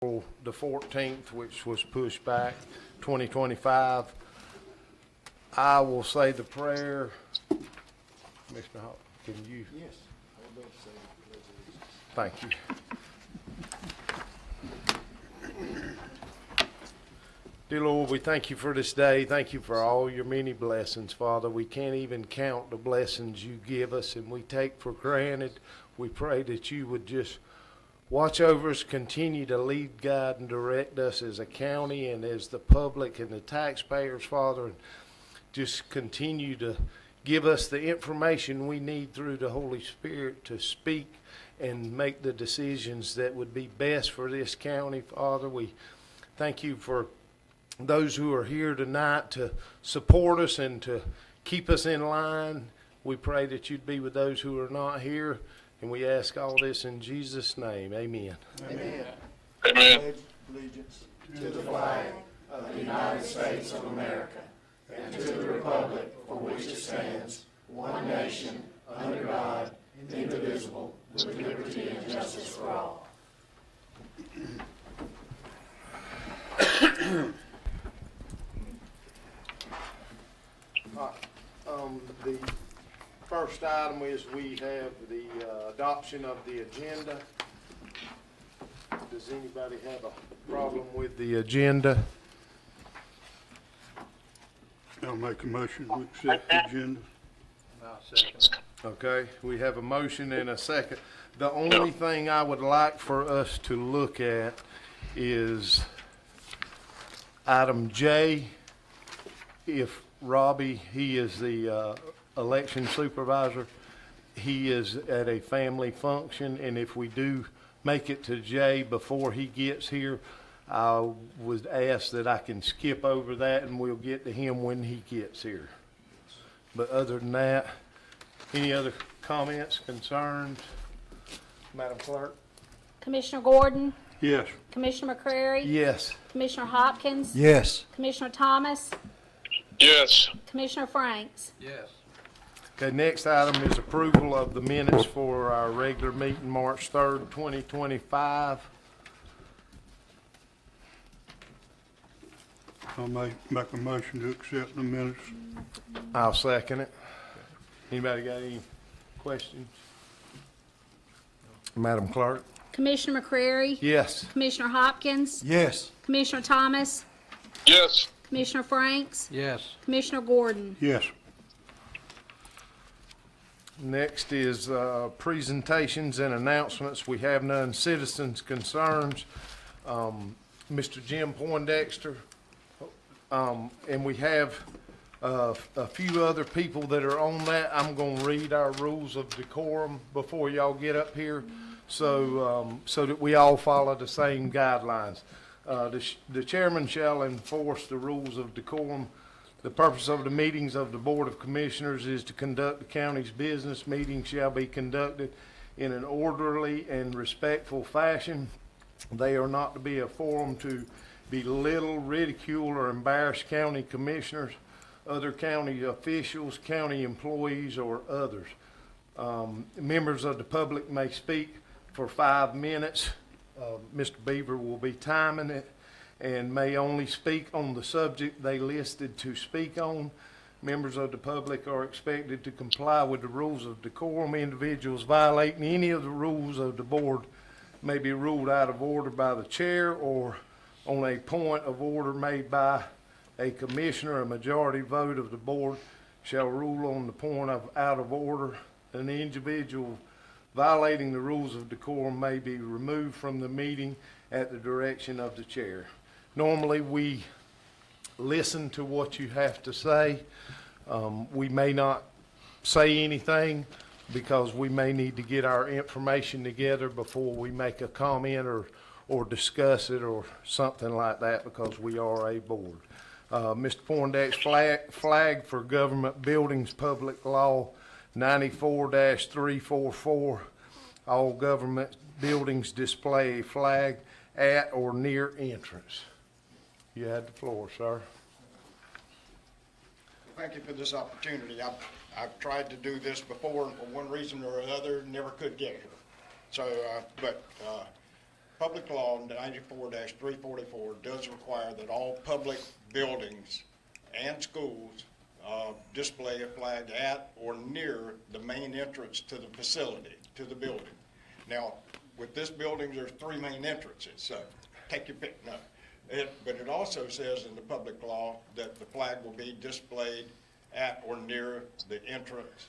the 14th, which was pushed back 2025. I will say the prayer. Mr. Hall, can you? Yes, I would love to say the Pledge of Allegiance. Thank you. Dear Lord, we thank you for this day. Thank you for all your many blessings, Father. We can't even count the blessings you give us and we take for granted. We pray that you would just watch over us, continue to lead, guide, and direct us as a county and as the public and the taxpayers, Father, and just continue to give us the information we need through the Holy Spirit to speak and make the decisions that would be best for this county, Father. We thank you for those who are here tonight to support us and to keep us in line. We pray that you'd be with those who are not here, and we ask all this in Jesus' name. Amen. Amen. Amen. Pledge allegiance To the flag of the United States of America and to the republic for which it stands, one nation, under God, indivisible, with liberty and justice for all. The first item is we have the adoption of the agenda. Does anybody have a problem with the agenda? I'll make a motion to accept the agenda. Okay, we have a motion and a second. The only thing I would like for us to look at is item J. If Robbie, he is the election supervisor, he is at a family function, and if we do make it to J before he gets here, I would ask that I can skip over that and we'll get to him when he gets here. But other than that, any other comments, concerns? Madam Clerk? Commissioner Gordon, Yes. Commissioner McCrary, Yes. Commissioner Hopkins, Yes. Commissioner Thomas, Yes. Commissioner Franks. Okay, next item is approval of the minutes for our regular meeting, March 3rd, 2025. I'll make a motion to accept the minutes. I'll second it. Anybody got any questions? Madam Clerk? Commissioner McCrary, Yes. Commissioner Hopkins, Yes. Commissioner Thomas, Yes. Commissioner Franks, Yes. Commissioner Gordon. Yes. Next is presentations and announcements. We have none. Citizens' concerns. Mr. Jim Poindexter. And we have a few other people that are on that. I'm going to read our rules of decorum before y'all get up here so that we all follow the same guidelines. The chairman shall enforce the rules of decorum. The purpose of the meetings of the Board of Commissioners is to conduct the county's business. Meetings shall be conducted in an orderly and respectful fashion. They are not to be a forum to belittle, ridicule, or embarrass county commissioners, other county officials, county employees, or others. Members of the public may speak for 5 minutes. Mr. Beaver will be timing it and may only speak on the subject they listed to speak on. Members of the public are expected to comply with the rules of decorum. Individuals violating any of the rules of the board may be ruled out of order by the chair or on a point of order made by a commissioner. A majority vote of the board shall rule on the point of out of order. An individual violating the rules of decorum may be removed from the meeting at the direction of the chair. Normally, we listen to what you have to say. We may not say anything because we may need to get our information together before we make a comment or discuss it or something like that because we are a board. Mr. Poindexter, flag for government buildings, public law 94-344. All government buildings display a flag at or near entrance. You had the floor, sir. Thank you for this opportunity. I've tried to do this before, and for one reason or another, never could get here. So, public law 94-344 does require that all public buildings and schools display a flag at or near the main entrance to the facility, to the building. Now, with this building, there's 3 main entrances, so take your pick. No. But it also says in the public law that the flag will be displayed at or near the entrance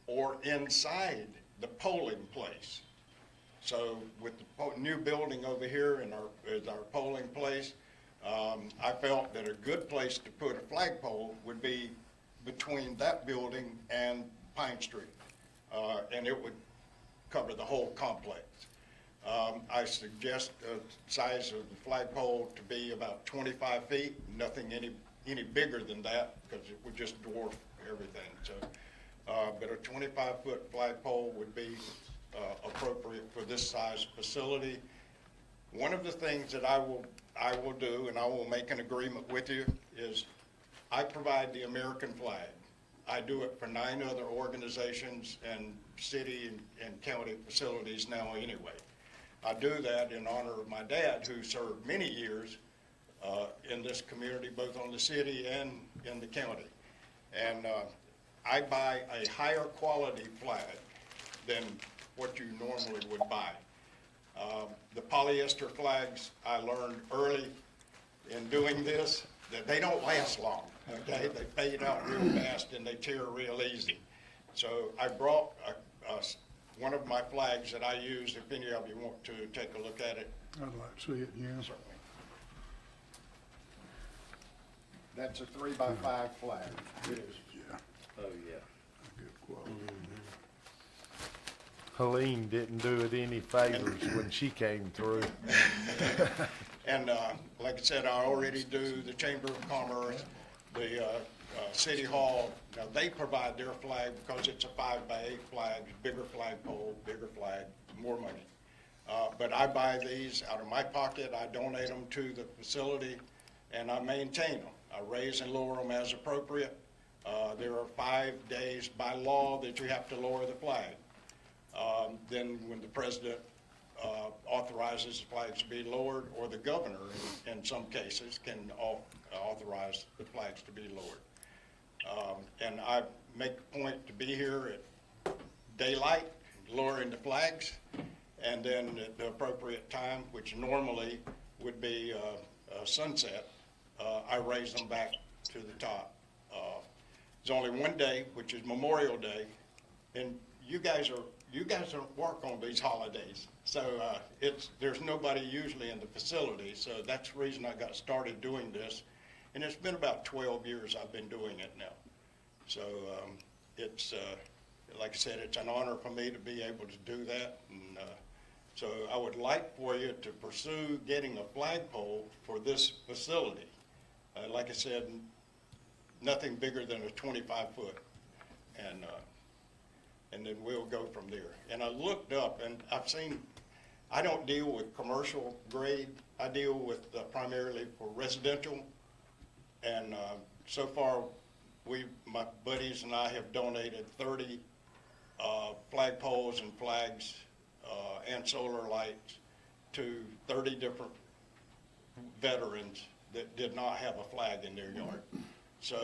or inside the polling place. So with the new building over here in our polling place, I felt that a good place to put a flagpole would be between that building and Pine Street. And it would cover the whole complex. I suggest a size of the flagpole to be about 25 feet, nothing any bigger than that, because it would just dwarf everything. So, but a 25-foot flagpole would be appropriate for this size facility. One of the things that I will do, and I will make an agreement with you, is I provide the American flag. I do it for 9 other organizations and city and county facilities now anyway. I do that in honor of my dad, who served many years in this community, both on the city and in the county. And I buy a higher quality flag than what you normally would buy. The polyester flags, I learned early in doing this that they don't last long, okay? They fade out real fast and they tear real easy. So I brought one of my flags that I use, if any of you want to take a look at it. I'd like to see it, yeah. Certainly. That's a 3x5 flag. It is. Yeah, Oh, yeah. good quality. Helene didn't do it any favors when she came through. And like I said, I already do the Chamber of Commerce, the City Hall. Now, they provide their flag because it's a 5x8 flag, bigger flagpole, bigger flag, more money. But I buy these out of my pocket. I donate them to the facility, and I maintain them. I raise and lower them as appropriate. There are 5 days by law that you have to lower the flag. Then when the president authorizes the flags to be lowered, or the governor in some cases can authorize the flags to be lowered. And I make a point to be here at daylight, lowering the flags, and then at the appropriate time, which normally would be sunset, I raise them back to the top. There's only one day, which is Memorial Day, and you guys don't work on these holidays, so there's nobody usually in the facility, so that's the reason I got started doing this, and it's been about 12 years I've been doing it now. So it's like I said, it's an honor for me to be able to do that, and so I would like for you to pursue getting a flagpole for this facility. Like I said, nothing bigger than a 25-foot, and then we'll go from there. And I looked up, and I've seen, I don't deal with commercial grade. I deal with primarily for residential. And so far, my buddies and I have donated 30 flagpoles and flags and solar lights to 30 different veterans that did not have a flag in their yard. So,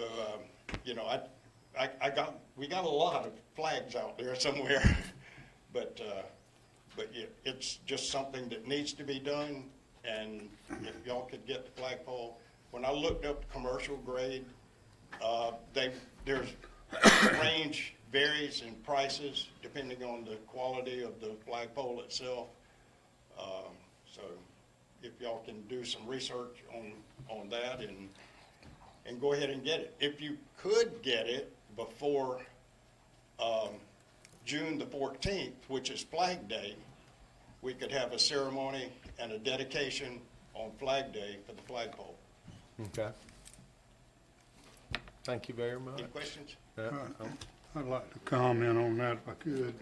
you know, we got a lot of flags out there somewhere, but yeah, it's just something that needs to be done. And if y'all could get the flagpole, when I looked up commercial grade, there's range varies in prices depending on the quality of the flagpole itself. So if y'all can do some research on that and go ahead and get it. If you could get it before June the 14th, which is Flag Day, we could have a ceremony and a dedication on Flag Day for the flagpole. Okay. Thank you very much. Any questions? Yeah. I'd like to comment on that if I could.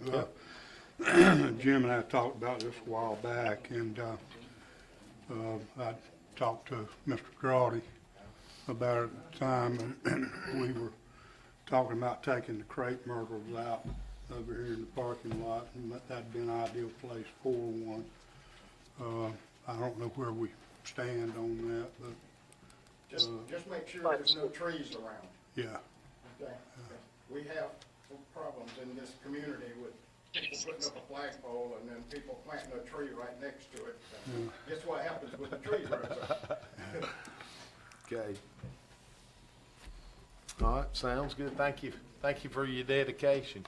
Jim and I talked about this a while back, and I talked to Mr. Crotty about it at the time, and we were talking about taking the crepe myrtles out over here in the parking lot, and that'd be an ideal place for one. I don't know where we stand on that, but, Just make sure there's no trees around, yeah. okay? We have problems in this community with people putting up a flagpole and then people planting a tree right next to it. Guess what happens when the tree grows up? Okay. All right, sounds good. Thank you. Thank you for your dedication.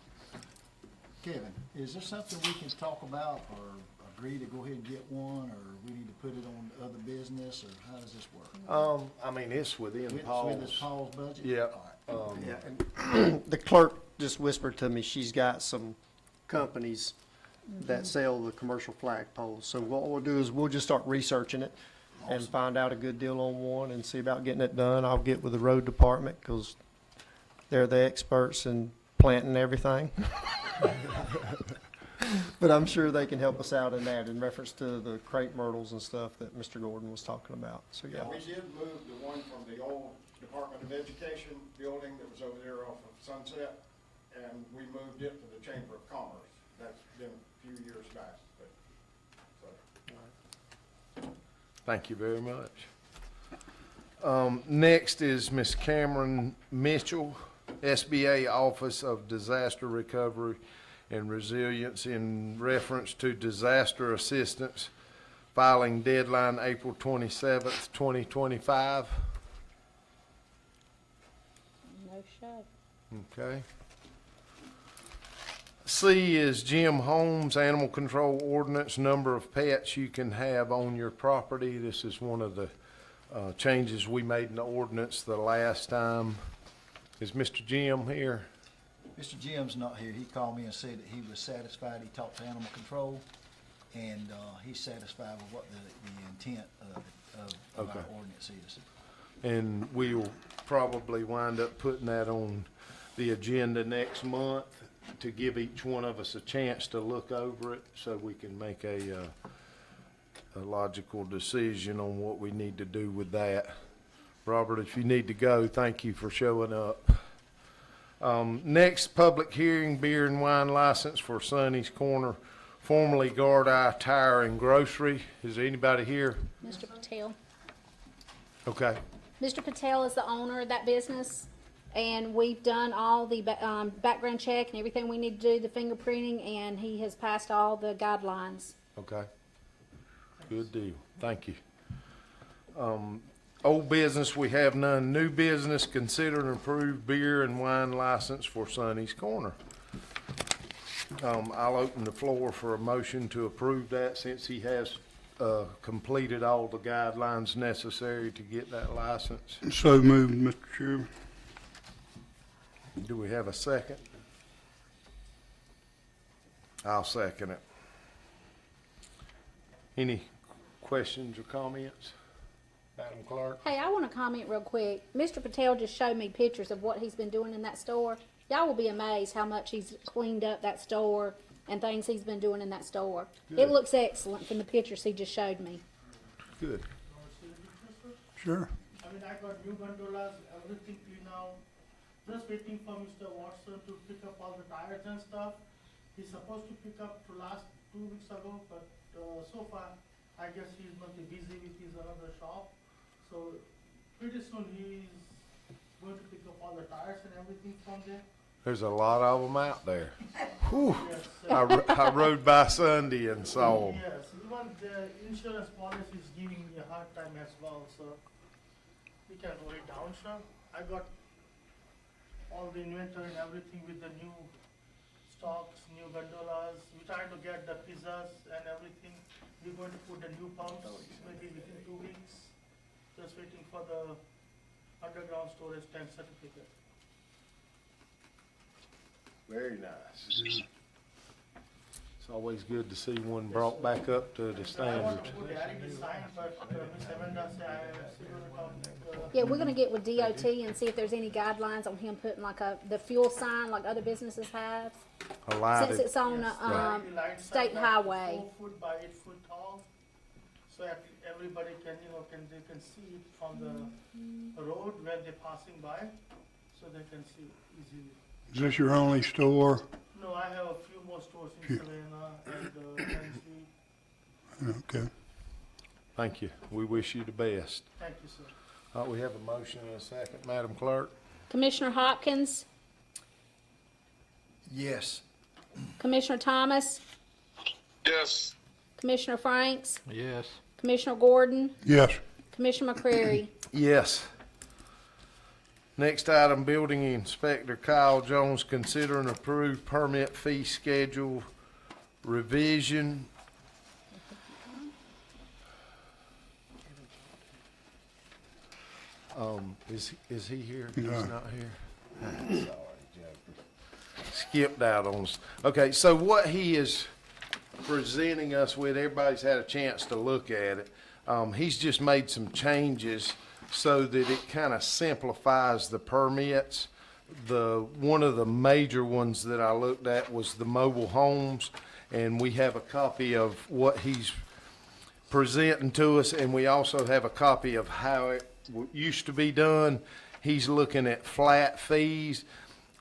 Kevin, is there something we can talk about or agree to go ahead and get one, or we need to put it on other business, or how does this work? I mean, it's within With this Paul's. Paul's budget? Yeah. All right. Yeah, and the clerk just whispered to me, she's got some companies that sell the commercial flagpoles. So what we'll do is we'll just start researching it and find out a good deal on one and see about getting it done. I'll get with the road department because they're the experts in planting everything. But I'm sure they can help us out in that in reference to the crepe myrtles and stuff that Mr. Gordon was talking about. So, yeah. We did move the one from the old Department of Education building that was over there off of Sunset, and we moved it to the Chamber of Commerce. That's been a few years back, but, so. Thank you very much. Next is Ms. Cameron Mitchell, SBA Office of Disaster Recovery and Resilience in reference to disaster assistance, filing deadline April 27th, 2025. No show. Okay. C is Jim Holmes, Animal Control Ordinance, number of pets you can have on your property. This is one of the changes we made in the ordinance the last time. Is Mr. Jim here? Mr. Jim's not here. He called me and said that he was satisfied. He talked to Animal Control, and he's satisfied with what the intent of Okay. our ordinance is. And we'll probably wind up putting that on the agenda next month to give each one of us a chance to look over it so we can make a logical decision on what we need to do with that. Robert, if you need to go, thank you for showing up. Next, public hearing, beer and wine license for Sonny's Corner, formerly Guard Eye Tire and Grocery. Is there anybody here? Mr. Patel. Okay. Mr. Patel is the owner of that business, and we've done all the background check and everything we need to do, the fingerprinting, and he has passed all the guidelines. Okay. Good deal. Thank you. Old business, we have none. New business, consider and approve beer and wine license for Sonny's Corner. I'll open the floor for a motion to approve that since he has completed all the guidelines necessary to get that license. So moved, Mr. Chairman. Do we have a second? I'll second it. Any questions or comments? Madam Clerk? Hey, I want to comment real quick. Mr. Patel just showed me pictures of what he's been doing in that store. Y'all will be amazed how much he's cleaned up that store and things he's been doing in that store. It looks excellent from the pictures he just showed me. Good. Sure. I mean, I got new gondolas, everything clean out. Just waiting for Mr. Watson to pick up all the tires and stuff. He's supposed to pick up to last 2 weeks ago, but so far, I guess he's going to be busy with his another shop. So pretty soon he's going to pick up all the tires and everything from there. There's a lot of them out there. Whew. Yes, I rode by Sunday and saw them. yes, even the insurance policy is giving me a hard time as well, so we can roll it down, sir. I got all the inventory and everything with the new stocks, new gondolas. We're trying to get the pizzas and everything. We're going to put the new pumps maybe within 2 weeks. Just waiting for the underground storage tank certificate. Very nice. It's always good to see one brought back up to the I want standard. to put Daddy to sign, but Miss Amanda said I still gonna talk. Yeah, we're gonna get with DOT and see if there's any guidelines on him putting like the fuel sign like other businesses have. I Since lighted. it's on The lights are state like highway. 4 foot by 8 foot tall, so that everybody can, they can see it from the road when they're passing by, so they can see it easily. Is this your only store? No, I have a few more stores in Phew. Savannah and Tennessee. Okay. Thank you. We wish you the best. Thank you, sir. All right, we have a motion and a second. Madam Clerk? Commissioner Hopkins, Yes. Commissioner Thomas, Yes. Commissioner Franks, Yes. Commissioner Gordon, Yes. Commissioner McCreary. Yes. Next item, Building Inspector Kyle Jones, consider and approve permit fee schedule revision. Is he here? He's No. not here? Sorry, Joker. Skipped out on us. Okay, so what he is presenting us with, everybody's had a chance to look at it. He's just made some changes so that it kind of simplifies the permits. One of the major ones that I looked at was the mobile homes, and we have a copy of what he's presenting to us, and we also have a copy of how it used to be done. He's looking at flat fees.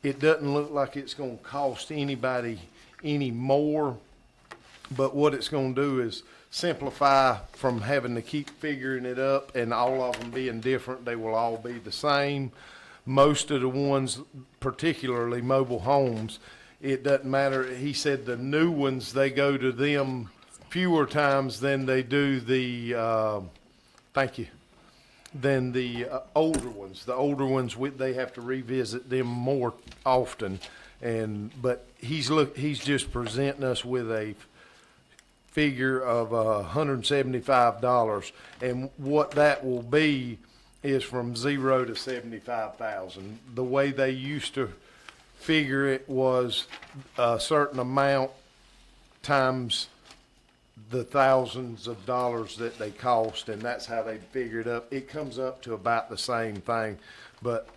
It doesn't look like it's gonna cost anybody any more, but what it's gonna do is simplify from having to keep figuring it up and all of them being different. They will all be the same. Most of the ones, particularly mobile homes, it doesn't matter. He said the new ones, they go to them fewer times than they do the, thank you, than the older ones. The older ones, they have to revisit them more often. But he's just presenting us with a figure of $175, and what that will be is from 0 to 75,000. The way they used to figure it was a certain amount times the thousands of dollars that they cost, and that's how they figured up. It comes up to about the same thing, but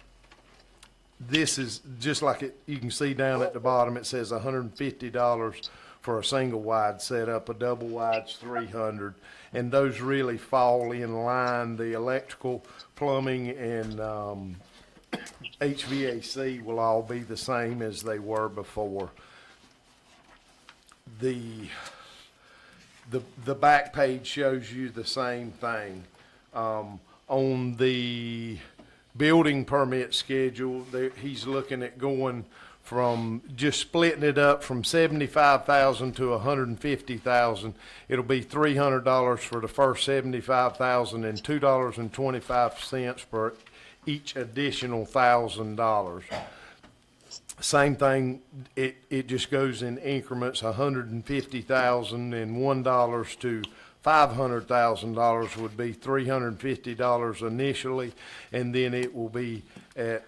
this is just like it, you can see down at the bottom, it says $150 for a single wide setup, a double wide's $300, and those really fall in line. The electrical, plumbing, and HVAC will all be the same as they were before. The back page shows you the same thing. On the building permit schedule, he's looking at going from just splitting it up from 75,000 to 150,000. It'll be $300 for the first 75,000 and $2.25 for each additional $1,000. Same thing, it just goes in increments, 150,000 and $1 to $500,000 would be $350 initially, and then it will be at,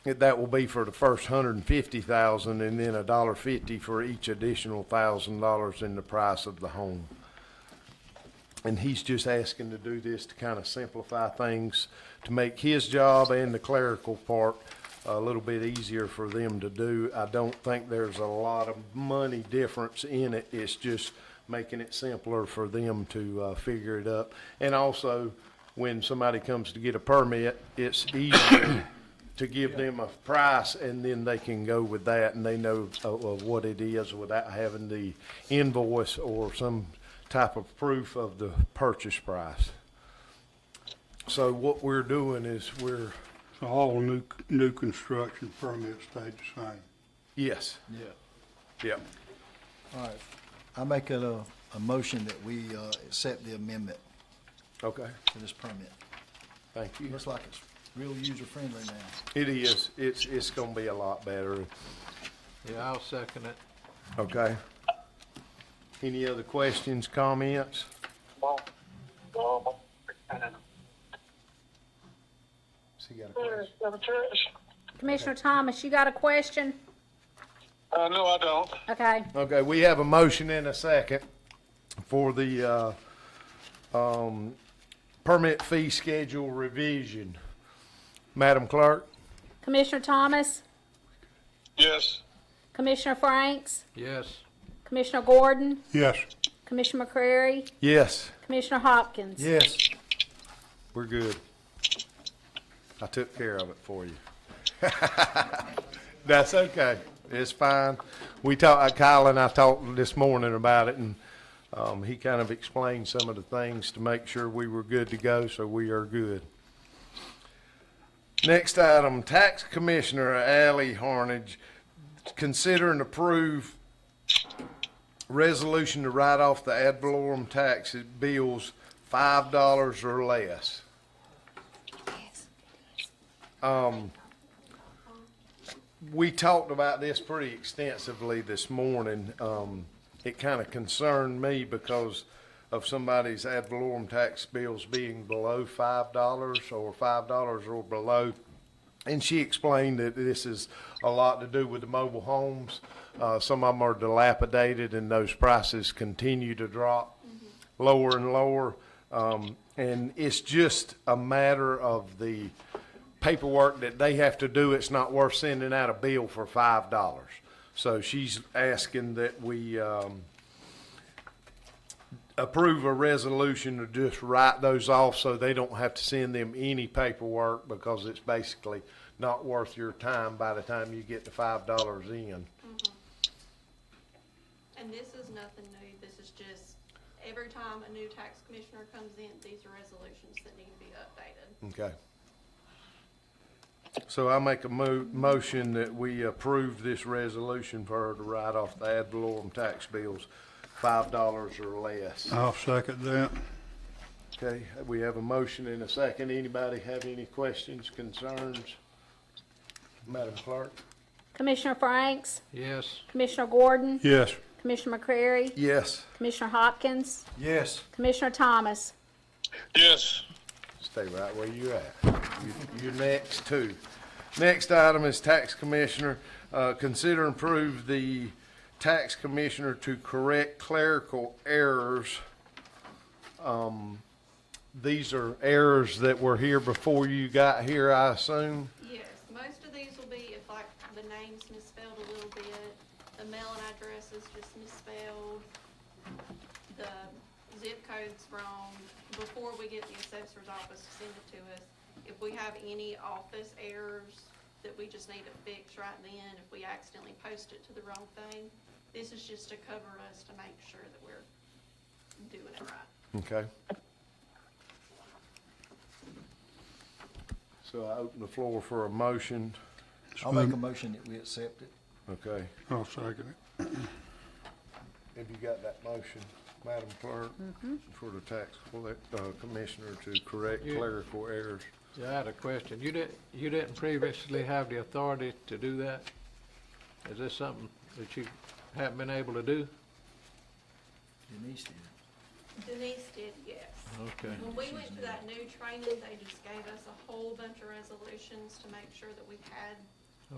that will be for the first 150,000, and then $1.50 for each additional $1,000 in the price of the home. And he's just asking to do this to kind of simplify things, to make his job and the clerical part a little bit easier for them to do. I don't think there's a lot of money difference in it. It's just making it simpler for them to figure it up. And also, when somebody comes to get a permit, it's easier to give them a price, and then they can go with that, and they know of what it is without having the invoice or some type of proof of the purchase price. So what we're doing is So all new construction permits stay the same. yes, Yeah. yep. All right. I make a motion that we accept the amendment Okay, to this permit. thank you. Looks like it's real user-friendly now. It is, it's gonna be a lot better, Yeah, I'll second it. okay? Any other questions, comments? So you got a question? Commissioner Thomas, you got a question? No, I don't. Okay, Okay, we have a motion and a second for the, permit fee schedule revision. Madam Clerk? Commissioner Thomas, Yes. Commissioner Franks, Yes. Commissioner Gordon, Yes. Commissioner McCreary, Yes. Commissioner Hopkins. Yes. We're good. I took care of it for you. That's okay. It's fine. We talked, Kyle and I talked this morning about it, and He kind of explained some of the things to make sure we were good to go, so we are good. Next item, Tax Commissioner Ally Harnage, consider and approve resolution to write off the ad valorem tax bills $5 or less. We talked about this pretty extensively this morning. It kind of concerned me because of somebody's ad valorem tax bills being below $5 or $5 or below. And she explained that this is a lot to do with the mobile homes. Some of them are dilapidated and those prices continue to drop lower and lower. And it's just a matter of the paperwork that they have to do. It's not worth sending out a bill for $5. So she's asking that we approve a resolution to just write those off so they don't have to send them any paperwork, because it's basically not worth your time by the time you get the $5 in. And this is nothing new, this is just, every time a new tax commissioner comes in, these are resolutions that need to be updated. Okay. So I make a motion that we approve this resolution for her to write off the ad valorem tax bills $5 or less. I'll second that. Okay, we have a motion and a second. Anybody have any questions, concerns? Madam Clerk? Commissioner Franks, Yes. Commissioner Gordon, Yes. Commissioner McCrary, Yes. Commissioner Hopkins, Yes. Commissioner Thomas. Yes. Stay right where you're at. You're next too. Next item is Tax Commissioner. Consider and approve the Tax Commissioner to correct clerical errors. These are errors that were here before you got here, I assume? Yes, most of these will be if like the name's misspelled a little bit, the mailing address is just misspelled, the zip code's wrong, before we get the assessor's office to send it to us. If we have any office errors that we just need to fix right then, if we accidentally post it to the wrong thing, this is just to cover us to make sure that we're doing it right. Okay. So I open the floor for a motion. I'll make a motion that we accept it. Okay. I'll second it. Have you got that motion, Madam Clerk? For the tax commissioner to correct Yeah. clerical errors? Yeah, I had a question. You didn't previously have the authority to do that? Is this something that you haven't been able to do? Denise did. Denise did, yes. Okay. When we went to that new training, they just gave us a whole bunch of resolutions to make sure that we had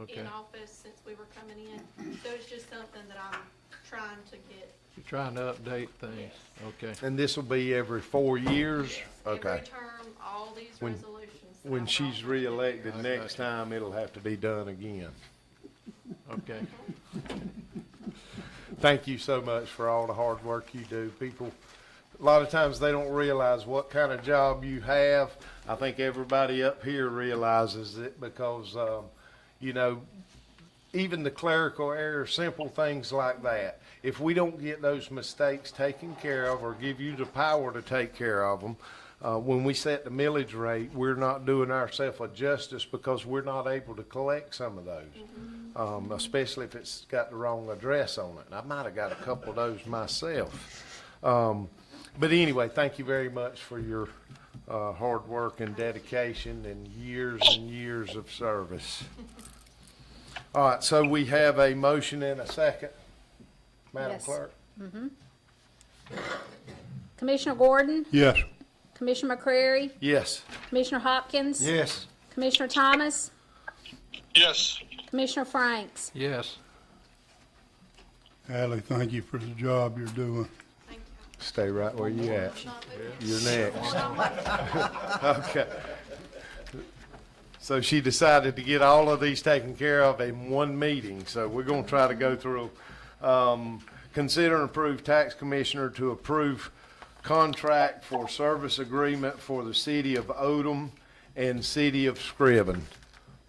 Okay. in office since we were coming in. So it's just something that I'm trying to get. You're trying to update things? Okay. And this will be every 4 years? Okay. Every term, all these When- resolutions. that When I she's brought. reelected I got next you. time, it'll have to be done again. Okay. Thank you so much for all the hard work you do. People, a lot of times they don't realize what kind of job you have. I think everybody up here realizes it because, you know, even the clerical errors, simple things like that. If we don't get those mistakes taken care of or give you the power to take care of them, when we set the millage rate, we're not doing ourselves a justice because we're not able to collect some of those, especially if it's got the wrong address on it. And I might have got a couple of those myself. But anyway, thank you very much for your hard work and dedication and years of service. All right, so we have a motion and a second. Madam Yes. Clerk? Commissioner Gordon, Yes. Commissioner McCrary, Yes. Commissioner Hopkins, Yes. Commissioner Thomas, Yes. Commissioner Franks. Yes. Ally, thank you for the job you're doing. Thank you. Stay right where you at. Not moving. You're next. Okay. So she decided to get all of these taken care of in one meeting, so we're gonna try to go through. Consider and approve tax commissioner to approve contract for service agreement for the city of Odom and city of Scriven.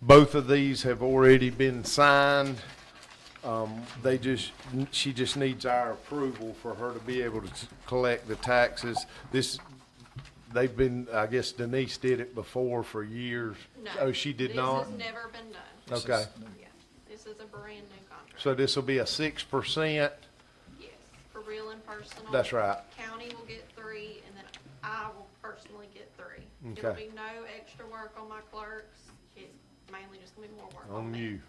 Both of these have already been signed. She just needs our approval for her to be able to collect the taxes. They've been, I guess Denise did it before for years. No. Oh, she did not? This has never been done. This Okay. is- Yeah, this is a brand new contract. So this will be a 6%? Yes, for real and personal. That's right. County will get 3, and then I will personally get 3. Okay. It'll be no extra work on my clerks. It's mainly just gonna be more work on On me. you.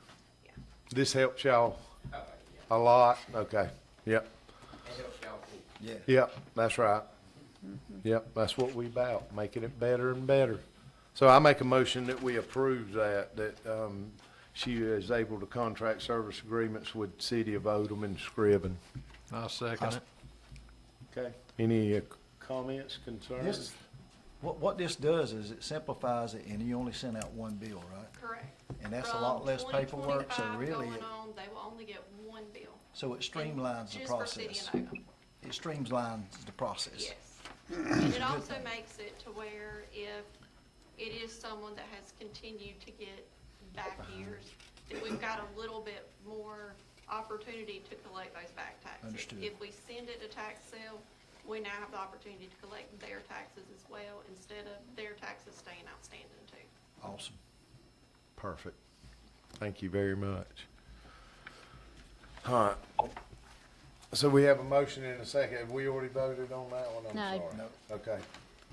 Yeah. This helps y'all a lot? Okay, yep, Yeah. yep, that's right. Yep, that's what we about, making it better and better. So I make a motion that we approve that she is able to contract service agreements with City of Odom and Scriven. I'll second it. Okay. Any comments, concerns? This, what this does is it simplifies it, and you only send out one bill, right? Correct. And that's a lot less paperwork, so From really, 2025 going on, they will only get 1 bill. so it streamlines the Just for City process. and Odom. It streamlines the process. Yes. And it also makes it to where if it is someone that has continued to get back years, that we've got a little bit more opportunity to collect those back taxes. Understood. If we send it to tax sale, we now have the opportunity to collect their taxes as well, instead of their taxes staying outstanding too. Awesome. Perfect. Thank you very much. All right. So we have a motion and a second. Have we already voted on that one? I'm No. sorry. No. Okay.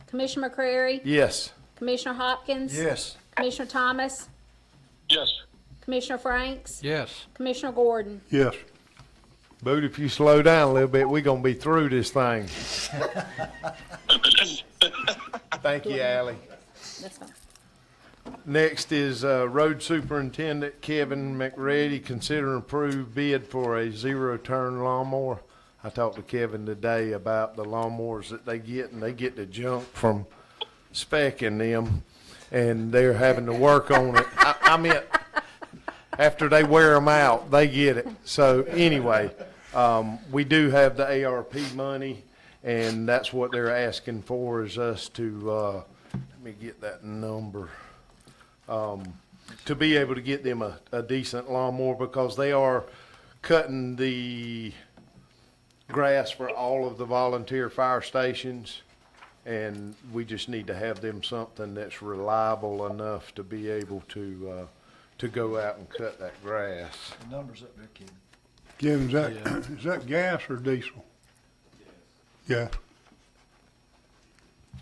Commissioner McCrary? Yes. Commissioner Hopkins? Yes. Commissioner Thomas? Yes. Commissioner Franks? Yes, Commissioner Gordon? Yes, Boot, if you slow down a little bit, we're gonna be through this thing. Thank you, Ally. That's fine. Next is Road Superintendent Kevin McReady, consider and approve bid for a zero-turn lawnmower. I talked to Kevin today about the lawnmowers that they get, and they get the junk from specking them, and they're having to work on it. I mean, after they wear them out, they get it. So anyway, we do have the ARP money, and that's what they're asking for, is us to, let me get that number. To be able to get them a decent lawnmower, because they are cutting the grass for all of the volunteer fire stations. And we just need to have them something that's reliable enough to be able to go out and cut that grass. The numbers up there, kid. Kevin, is that gas or diesel? Yeah.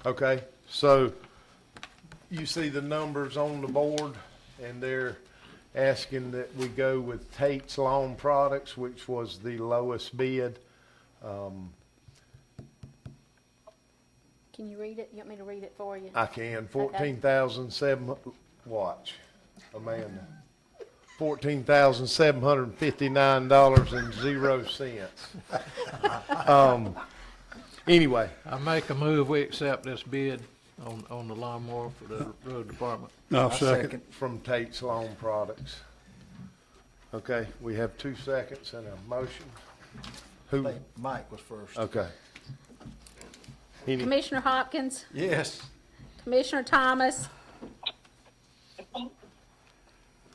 Okay, so you see the numbers on the board, and they're asking that we go with Tate's Lawn Products, which was the lowest bid. Can you read it? You want me to read it for you? I can, 14,700, watch, Amanda. $14,759.00. Anyway, I make a move, we accept this bid on the lawnmower for the road department. I'll I second. from Tate's Lawn Products. Okay, we have 2 seconds and a motion. Who, I think Mike was first. okay. Any, Commissioner Hopkins? Yes. Commissioner Thomas?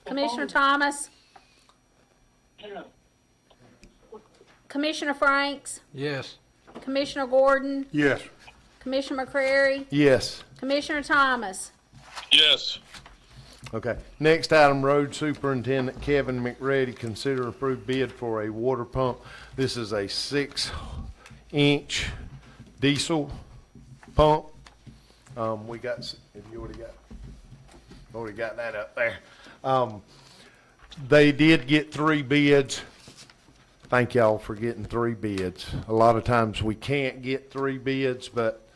Commissioner Thomas? Commissioner Franks? Yes, Commissioner Gordon? Yes, Commissioner McCrary? yes. Commissioner Thomas? Yes. Okay, next item, Road Superintendent Kevin McReady, consider approved bid for a water pump. This is a 6-inch diesel pump. We got, have you already got that up there. They did get 3 bids. Thank y'all for getting 3 bids. A lot of times we can't get 3 bids, but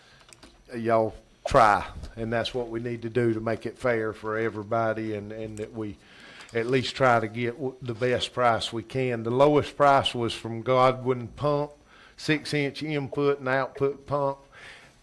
y'all try, and that's what we need to do to make it fair for everybody, and that we at least try to get the best price we can. The lowest price was from Godwin Pump, 6-inch input and output pump.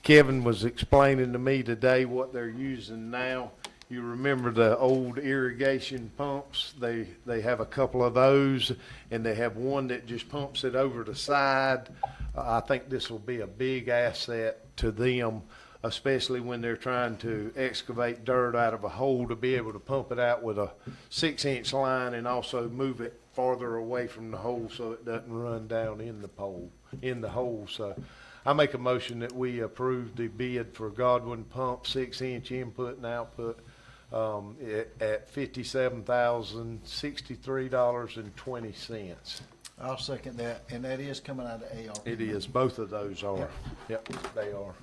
Kevin was explaining to me today what they're using now. You remember the old irrigation pumps? They have a couple of those, and they have one that just pumps it over the side. I think this will be a big asset to them, especially when they're trying to excavate dirt out of a hole, to be able to pump it out with a 6-inch line and also move it farther away from the hole so it doesn't run down in the hole. So I make a motion that we approve the bid for Godwin Pump 6-inch input and output at $57,063.20. I'll second that, and that is coming out of ARP. It is, both of those are. Yep, they are.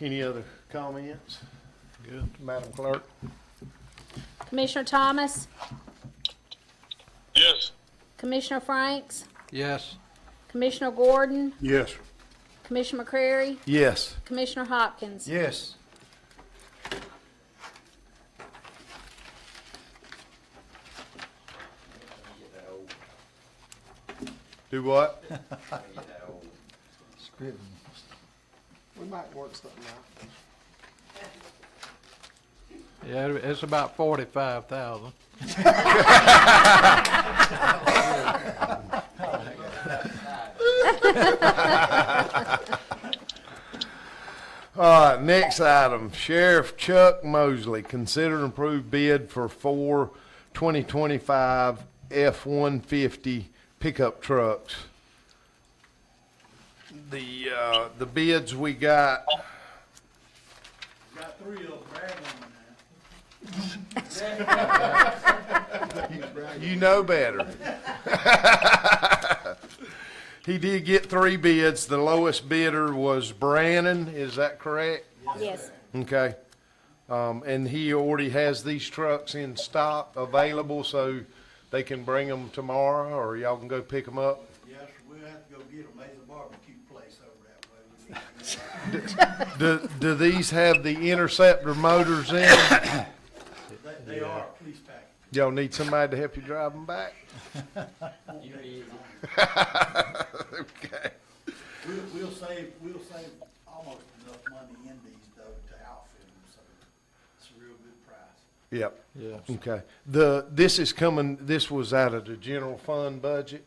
Any other comments? Good. Madam Clerk? Commissioner Thomas, Yes. Commissioner Franks, Yes. Commissioner Gordon, Yes. Commissioner McCrary, Yes. Commissioner Hopkins. Yes. Do what? Scribbling. We might work something out. Yeah, it's about 45,000. All right, next item, Sheriff Chuck Mosley, consider and approve bid for 4 2025 F-150 pickup trucks. The bids we got. Got 3 of them, brag on them. You know better. He did get 3 bids. The lowest bidder was Brannon, is that correct? Yes. Okay. And he already has these trucks in stock available, so they can bring them tomorrow, or y'all can go pick them up? Yes, we'll have to go get them. There's a barbecue place over that way. Do these have the Interceptor motors in them? They are, police package. Y'all need somebody to help you drive them back? Okay. We'll save almost enough money in these though to outfit them, so it's a real good price. Yep. Yes. Okay. This was out of the general fund budget?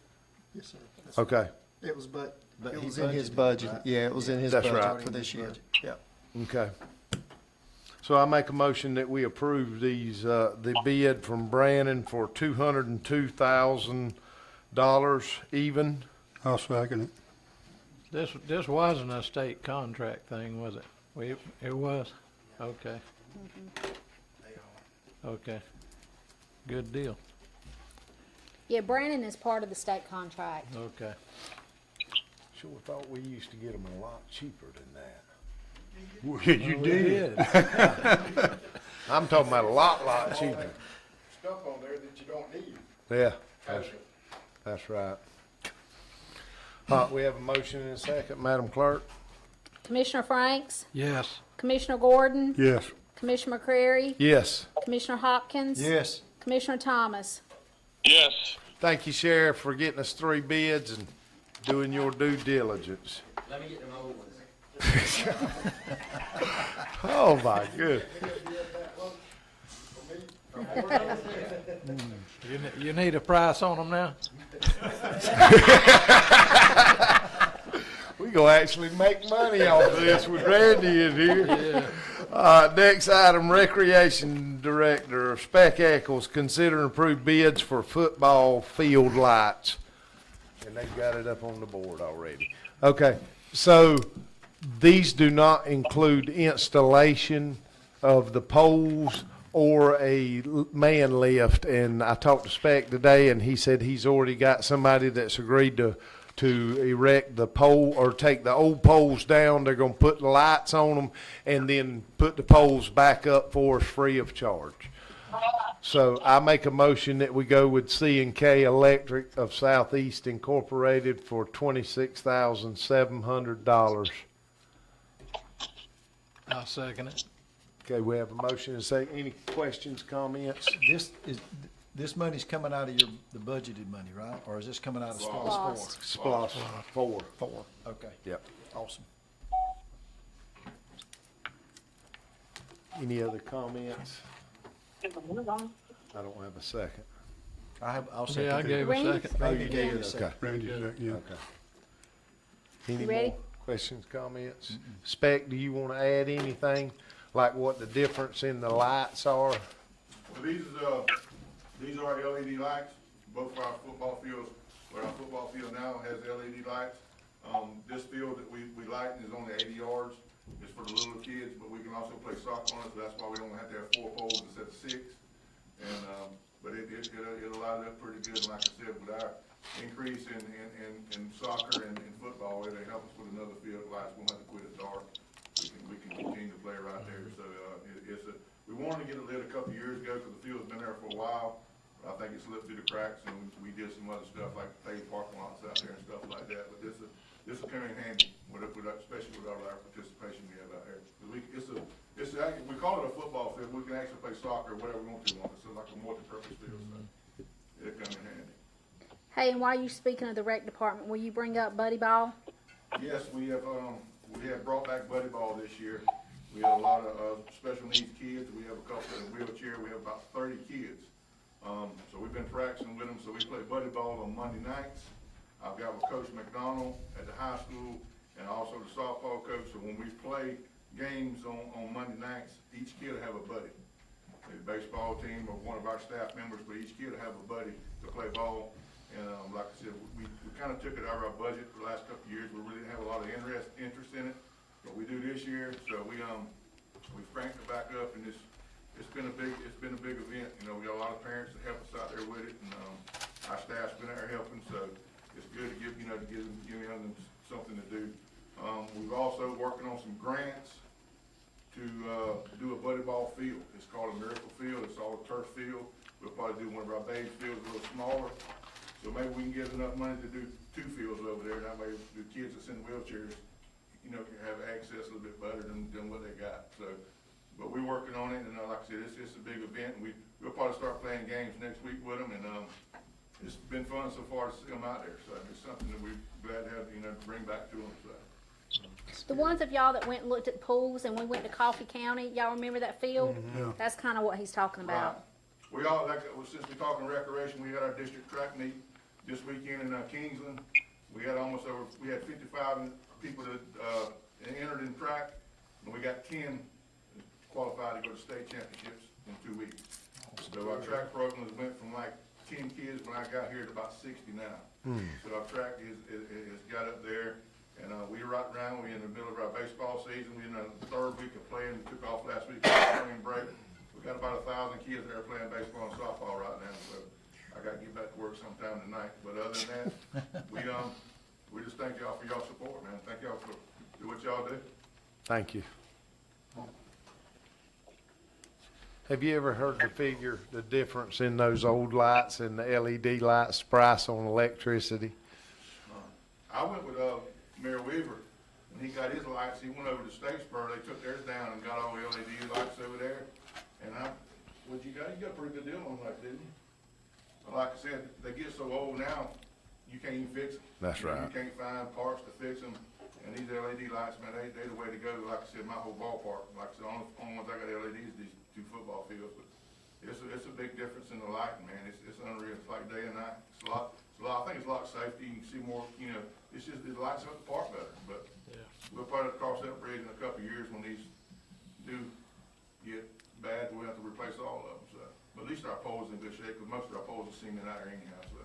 Yes, sir. Okay. It was, but But it he was in his budgeted, budget. right? Yeah, it was in his That's right. budget for this year. Yeah. Okay. So I make a motion that we approve these, the bid from Brannon for $202,000 even. I'll second it. This wasn't a state contract thing, was it? It was? Okay. Okay. Good deal. Yeah, Brannon is part of the state contract. Okay. Sure thought we used to get them a lot cheaper than that. Well, you did. I'm talking about a lot cheaper. Stuff on there that you don't need. Yeah, that's right. We have a motion and a second, Madam Clerk? Commissioner Franks, Yes. Commissioner Gordon, Yes. Commissioner McCrary, Yes. Commissioner Hopkins. Yes. Commissioner Thomas. Yes. Thank you, Sheriff, for getting us 3 bids and doing your due diligence. Let me get them old ones. Oh, my goodness. You need a price on them now? We gonna actually make money off of this with Randy in here. Next item, Recreation Director, Spec Eccles, consider and approve bids for football field lights. And they've got it up on the board already. Okay, so these do not include installation of the poles or a man lift. And I talked to Spec today, and he said he's already got somebody that's agreed to erect the pole or take the old poles down. They're gonna put the lights on them and then put the poles back up for us free of charge. So I make a motion that we go with C&K Electric of Southeast Incorporated for $26,700. I'll second it. Okay, we have a motion and a second. Any questions, comments? This money's coming out of the budgeted money, right? Or is this coming out of SPOS Splost. SPOS 4. 4? Okay, Yep. awesome. Any other comments? I don't have a second. I'll second. Yeah, I it. gave a Randy? second. Randy gave it a second. Okay. Randy, yeah. Okay. Any You ready? more questions, comments? Spec, do you want to add anything, like what the difference in the lights are? These These are LED lights, both for our football fields, but our football field now has LED lights. This field that we lighten is only 80 yards. It's for the little kids, but we can also play soccer on it, so that's why we only have to have 4 poles instead of 6. And, but it'll light it up pretty good, and like I said, with our increase in soccer and football, it'll help us with another field of lights. We won't have to quit at dark. We can continue to play right there. So, we wanted to get it lit a couple of years ago, because the field's been there for a while. I think it slipped through the cracks, and we did some other stuff, like paved parking lots out there and stuff like that. But this will come in handy, especially with all our participation we have out there. We call it a football field. We can actually play soccer, whatever we want to on it. So like a multi-purpose field, so it'll come in handy. Hey, and while you speaking of the rec department, will you bring up Buddy Ball? Yes, we have brought back Buddy Ball this year. We have a lot of special needs kids. We have a couple in a wheelchair. We have about 30 kids. So we've been practicing with them. So we play Buddy Ball on Monday nights. I've got with Coach McDonald at the high school and also the softball coach. So when we play games on Monday nights, each kid will have a buddy. The baseball team or one of our staff members, but each kid will have a buddy to play ball. And like I said, we kind of took it out of our budget for the last couple of years. We really didn't have a lot of interest in it, but we do this year. So we cranked it back up, and it's been a big event. You know, we got a lot of parents that help us out there with it, and our staff's been out there helping. So it's good to give them something to do. We've also working on some grants to do a Buddy Ball field. It's called a Miracle Field. It's all a turf field. We'll probably do one of our baby fields a little smaller. So maybe we can get enough money to do 2 fields over there. That way the kids that's in wheelchairs, you know, can have access a little bit better than what they got. So, but we're working on it, and like I said, it's a big event. And we'll probably start playing games next week with them, and it's been fun so far to see them out there. So it's something that we're glad to have, to bring back to them. So. The ones of y'all that went and looked at pools and we went to Coffee County, y'all remember that field? Yeah. That's kind of what he's talking about. We all, since we're talking recreation, we had our district track meet this weekend in Kingsland. We had 55 people that entered in track, and we got 10 qualified to go to state championships in 2 weeks. So our track program went from like 10 kids when I got here to about 60 now. So our track is got up there, and we're right around. We're in the middle of our baseball season. We're in the 3rd week of playing. We took off last week for spring break. We got about 1,000 kids that are playing baseball and softball right now. So I got to get back to work sometime tonight. But other than that, we just thank y'all for y'all support, man. Thank y'all for what y'all do. Thank you. Have you ever heard the difference in those old lights and the LED lights price on electricity? I went with Mayor Weaver. When he got his lights, he went over to Statesboro. They took theirs down and got all the LED lights over there. And you got a pretty good deal on that, didn't you? But like I said, they get so old now, you can't even fix them. That's right. You can't find parts to fix them. And these LED lights, man, they the way to go. Like I said, my whole ballpark. Like I said, the only ones I got LEDs, these 2 football fields. But it's a big difference in the lighting, man. It's unreal. It's like day and night. It's a lot. I think it's a lot safer. You can see more. It's just it lights up the park better. But we'll probably cross that bridge in a couple of years when these do get bad. We'll have to replace all of them. So, but at least our poles in good shape, because most of our poles are seen in our anyhow. So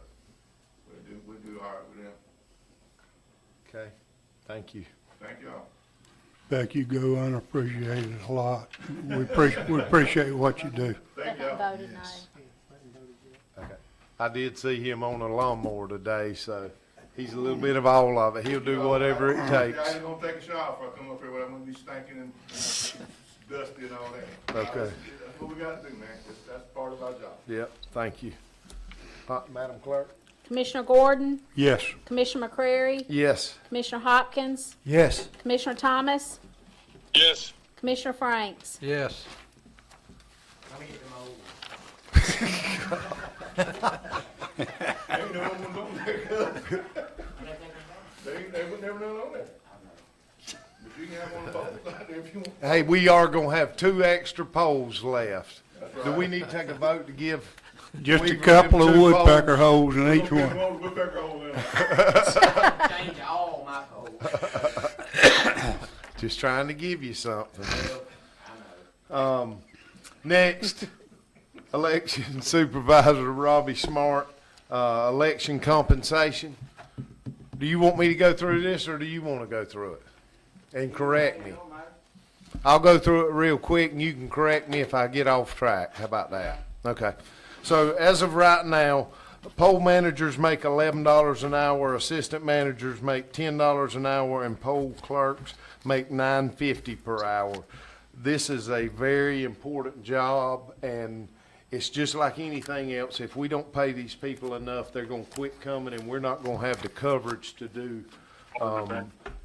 we do all right with them. Okay, thank you. Thank y'all. Becky, you go unappreciated a lot. We appreciate what you do. Thank That y'all. voted no. Okay. I did see him on a lawnmower today, so he's a little bit of all of it. He'll do whatever it I takes. ain't gonna take a shower if I come up here where I'm gonna be stinking and dusty and all that. Okay. That's what we gotta do, man. That's part of our job. Yep, thank you. Madam Clerk? Commissioner Gordon, Yes. Commissioner McCrary, Yes. Commissioner Hopkins, Yes. Commissioner Thomas, Yes. Commissioner Franks. Yes. Ain't no one on there. They would never know on there. But you can have one of both out there if you want. Hey, we are gonna have 2 extra poles left. That's Do we right. need to take a vote to give? Just a We've couple of given 2 woodpecker holes in each Don't get one. them on the woodpecker hole then. Change all my poles. Just trying to give you something. I know. Next, Election Supervisor Robbie Smart, election compensation. Do you want me to go through this, or do you want to go through it and correct me? I'll go through it real quick, and you can correct me if I get off track. How about that? Okay. So as of right now, poll managers make $11 an hour, assistant managers make $10 an hour, and poll clerks make $9.50 per hour. This is a very important job, and it's just like anything else. If we don't pay these people enough, they're gonna quit coming, and we're not gonna have the coverage to do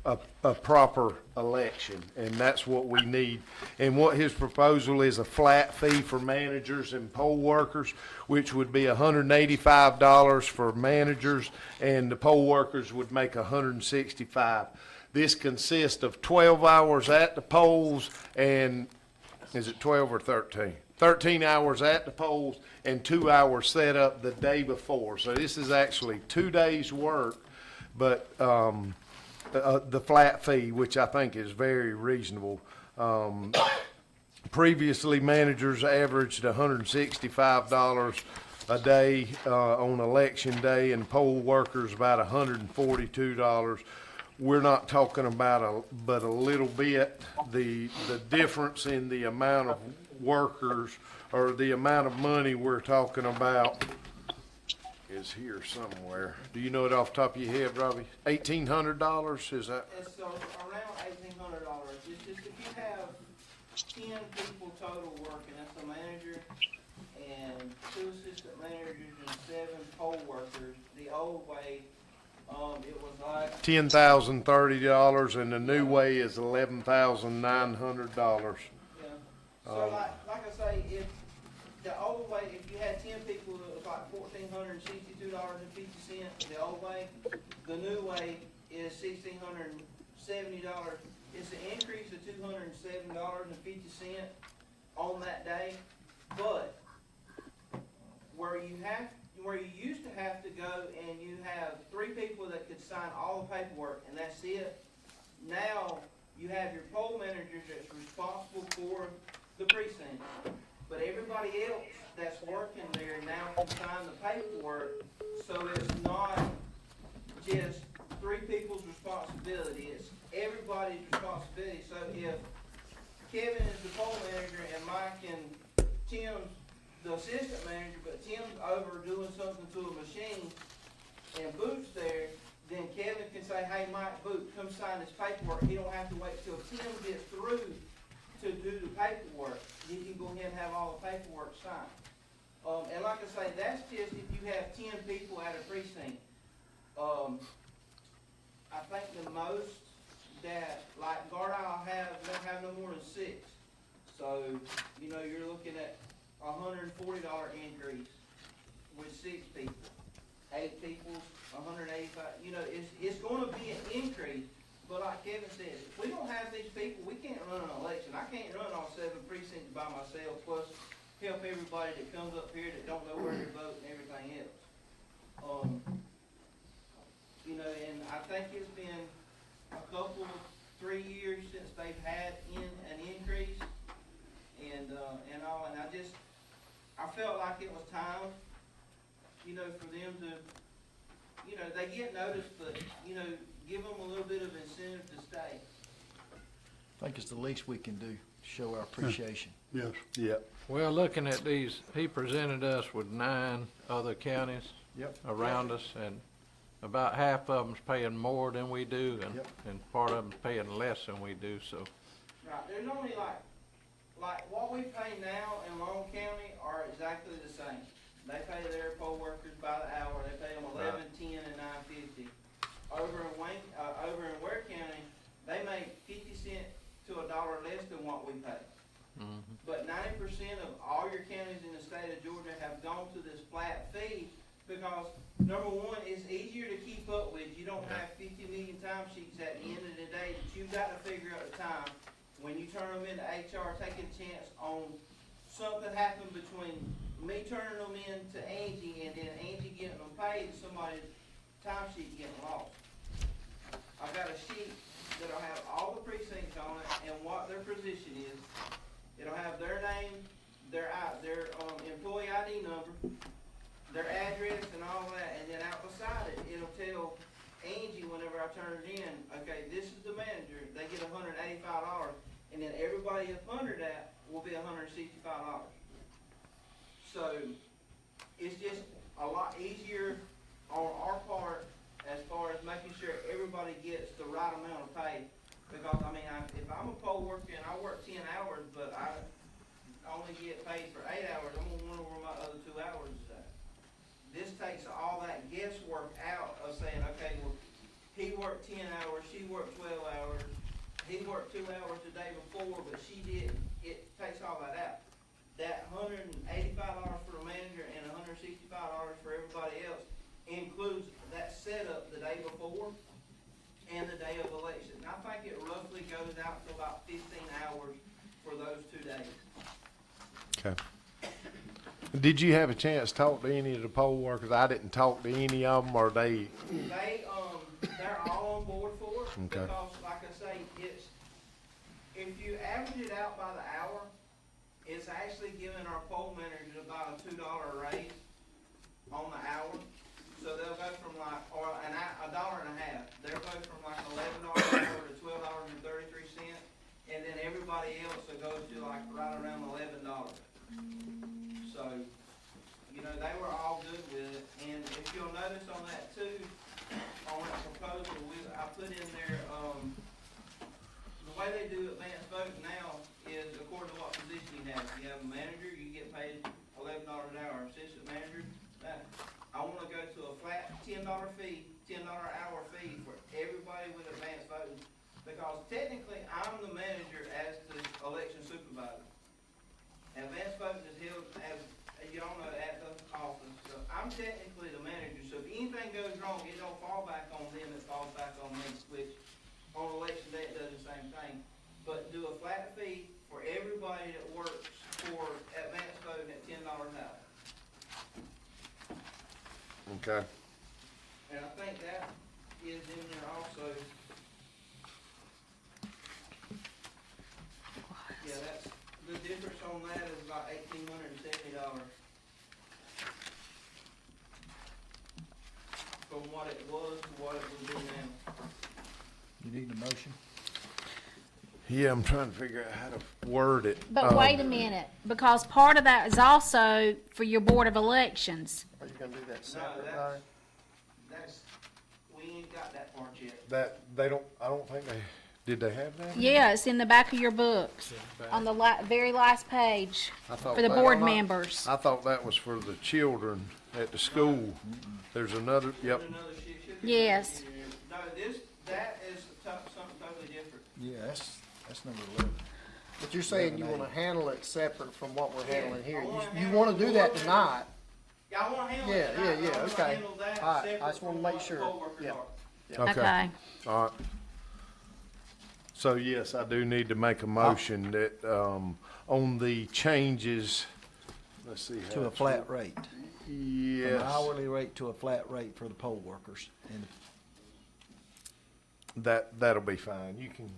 a proper election, and that's what we need. And what his proposal is, a flat fee for managers and poll workers, which would be $185 for managers, and the poll workers would make $165. This consists of 12 hours at the polls, and is it 12 or 13? 13 hours at the polls and 2 hours set up the day before. So this is actually 2 days' work, but the flat fee, which I think is very reasonable. Previously, managers averaged $165 a day on election day, and poll workers about $142. We're not talking about but a little bit. The difference in the amount of workers, or the amount of money we're talking about, is here somewhere. Do you know it off the top of your head, Robbie? $1,800, is that? It's around $1,800. It's just if you have 10 people total working, that's a manager and 2 assistant managers and 7 poll workers. The old way, it was like $10,030, and the new way is $11,900. yeah. So like I say, if the old way, if you had 10 people, it was like $1,462.50. The old way, the new way is $1,670. It's an increase of $207.50 on that day, but where you used to have to go and you have 3 people that could sign all the paperwork and that's it. Now you have your poll managers that's responsible for the precinct, but everybody else that's working there now can sign the paperwork, so it's not just 3 people's responsibility, it's everybody's responsibility. So if Kevin is the poll manager and Mike and Tim's the assistant manager, but Tim's over doing something to a machine and Boot's there, then Kevin can say, hey, Mike, Boot, come sign this paperwork. He don't have to wait till Tim gets through to do the paperwork. He can go ahead and have all the paperwork signed. And like I say, that's just if you have 10 people at a precinct. I think the most that, like Gardile won't have no more than 6. So, you're looking at $140 increase with 6 people. 8 people, $185. It's going to be an increase. But like Kevin said, if we don't have these people, we can't run an election. I can't run all 7 precincts by myself, plus help everybody that comes up here that don't know where to vote and everything else. And I think it's been a couple, 3 years since they've had an increase, and I felt like it was time, for them to, they get noticed, but, give them a little bit of incentive to stay. I think it's the least we can do, show our appreciation. Yes. Yep. Well, looking at these, he presented us with 9 other counties Yep. around us, and about half of them's paying more than we do, Yep. and part of them's paying less than we do, so. Right, there's only like what we pay now in Long County are exactly the same. They pay their poll workers by the hour. They pay them $11, $10, and $9.50. Over in Ware County, they make 50 cents to $1 less than what we pay. But 90% of all your counties in the state of Georgia have gone to this flat fee because, number one, it's easier to keep up with. You don't have 50 million timesheets at the end of the day that you've got to figure out the time. When you turn them into HR, taking a chance on something happened between me turning them in to Angie and then Angie getting them paid and somebody's timesheet getting lost. I've got a sheet that'll have all the precincts on it and what their position is. It'll have their name, their employee turns in, okay, this is the manager, they get $185, and then everybody up under that will be $165. So, it's just a lot easier on our part as far as making sure everybody gets the right amount of pay. Because, I mean, if I'm a poll worker and I work 10 hours, but I only get paid for 8 hours, I'm gonna wonder where my other 2 hours is at. This takes all that guesswork out of saying, okay, well, he worked 10 hours, she worked 12 hours, he worked 2 hours the day before, but she didn't. It takes all that out. That $185 for the manager and $165 for everybody else includes that setup the day before and the day of election. And I think it roughly goes out to about 15 hours for those 2 days. Okay. Did you have a chance to talk to any of the poll workers? I didn't talk to any of them, or they, They're all on board for it. Okay. Because, like I say, if you average it out by the hour, it's actually giving our poll managers about a $2 raise on the hour. So they'll go from like, or a dollar and a half. They'll go from like $11 an hour to $12.33, and then everybody else will go to like right around $11. So, you know, they were all good with it. And if you'll notice on that too, on that proposal, I put in there, the way they do advanced vote now is according to what position you have. If you have a manager, you get paid $11 an hour. Assistant manager, I wanna go to a flat $10 fee, $10 hour fee for everybody with advanced voting. Because technically, I'm the manager as the election supervisor. Advanced voting is held, as y'all know, at the office. So I'm technically the manager. So if anything goes wrong, it don't fall back on them, it falls back on me, which on election day it does the same thing. But do a flat fee for everybody that works for advanced voting at $10 an hour. okay. And I think that is in there also. Yeah, that's, the difference on that is about $1,870 from what it was to what it would be now. You need a motion? Yeah, I'm trying to figure out how to word it. But wait a minute, because part of that is also for your Board of Elections. Are you gonna do that No, separate, Larry? that's, we ain't got that part yet. That, they don't, I don't think they, did they have that? Yeah, it's in the back of your books, on the very last page, I thought for the that- board members. I thought that was for the children at the school. There's another, yep, Another sheet should be- Yes. No, that is something totally different. Yeah, that's number 11. But you're saying you wanna handle it separate from what we're handling here. I wanna You handle wanna do that board tonight. Yeah, I wanna handle Yeah, it tonight, yeah, but I wanna okay. handle that All right, I separate just wanna from make what the sure. poll workers Yeah. are. Okay. all right. So yes, I do need to make a motion that, on the changes, let's see. how To a it's flat rate. From an Yes, hourly rate to a flat rate for the poll workers. And that'll be fine. You can.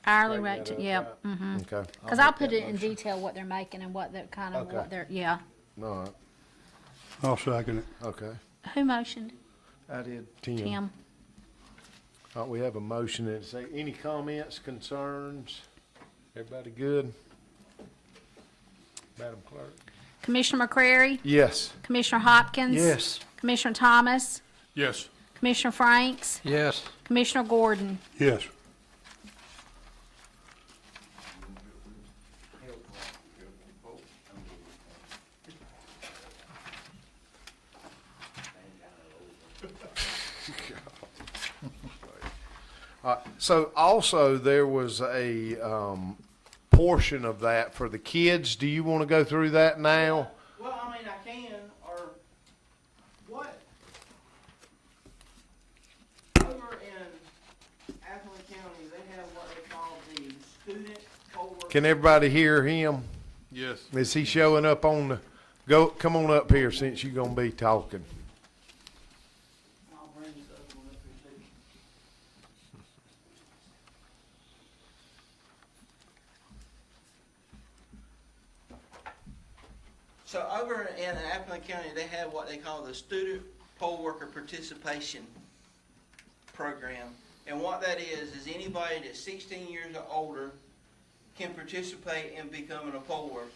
Hourly straighten rate, that up, yep, right? Okay, Cause I'll make put that it in motion. detail what they're making and what they're kind of, Okay. what they're, yeah. all right, I'll second it. okay. Who motioned? I did. Tim? All right, we have a motion and say, any comments, concerns? Everybody good? Madam Clerk? Commissioner McCrary? Yes. Commissioner Hopkins? Yes. Commissioner Thomas? Yes. Commissioner Franks? Yes. Commissioner Gordon? Yes. So also, there was a, portion of that for the kids. Do you want to go through that now? Well, I mean, I can, or what? Over in Appleton County, they have what they call the student poll worker. Can everybody hear him? Yes. Is he showing up on the, come on up here since you're gonna be talking. I'll bring this other one up here too. So over in Appleton County, they have what they call the student poll worker participation program. And what that is anybody that's 16 years or older can participate in becoming a poll worker.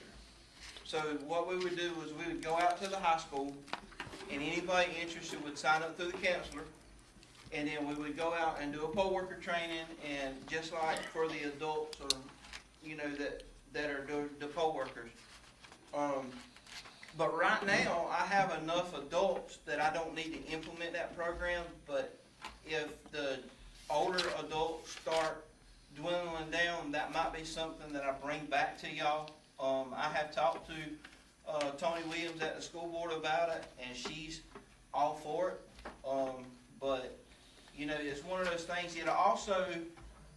So what we would do is we would go out to the high school, and anybody interested would sign up through the counselor, and then we would go out and do a poll worker training, and just like for the adults or, you know, that are the poll workers. But right now, I have enough adults that I don't need to implement that program, but if the older adults start dwindling down, that might be something that I bring back to y'all. I have talked to Tony Williams at the school board about it, and she's all for it. But, you know, it's one of those things. It also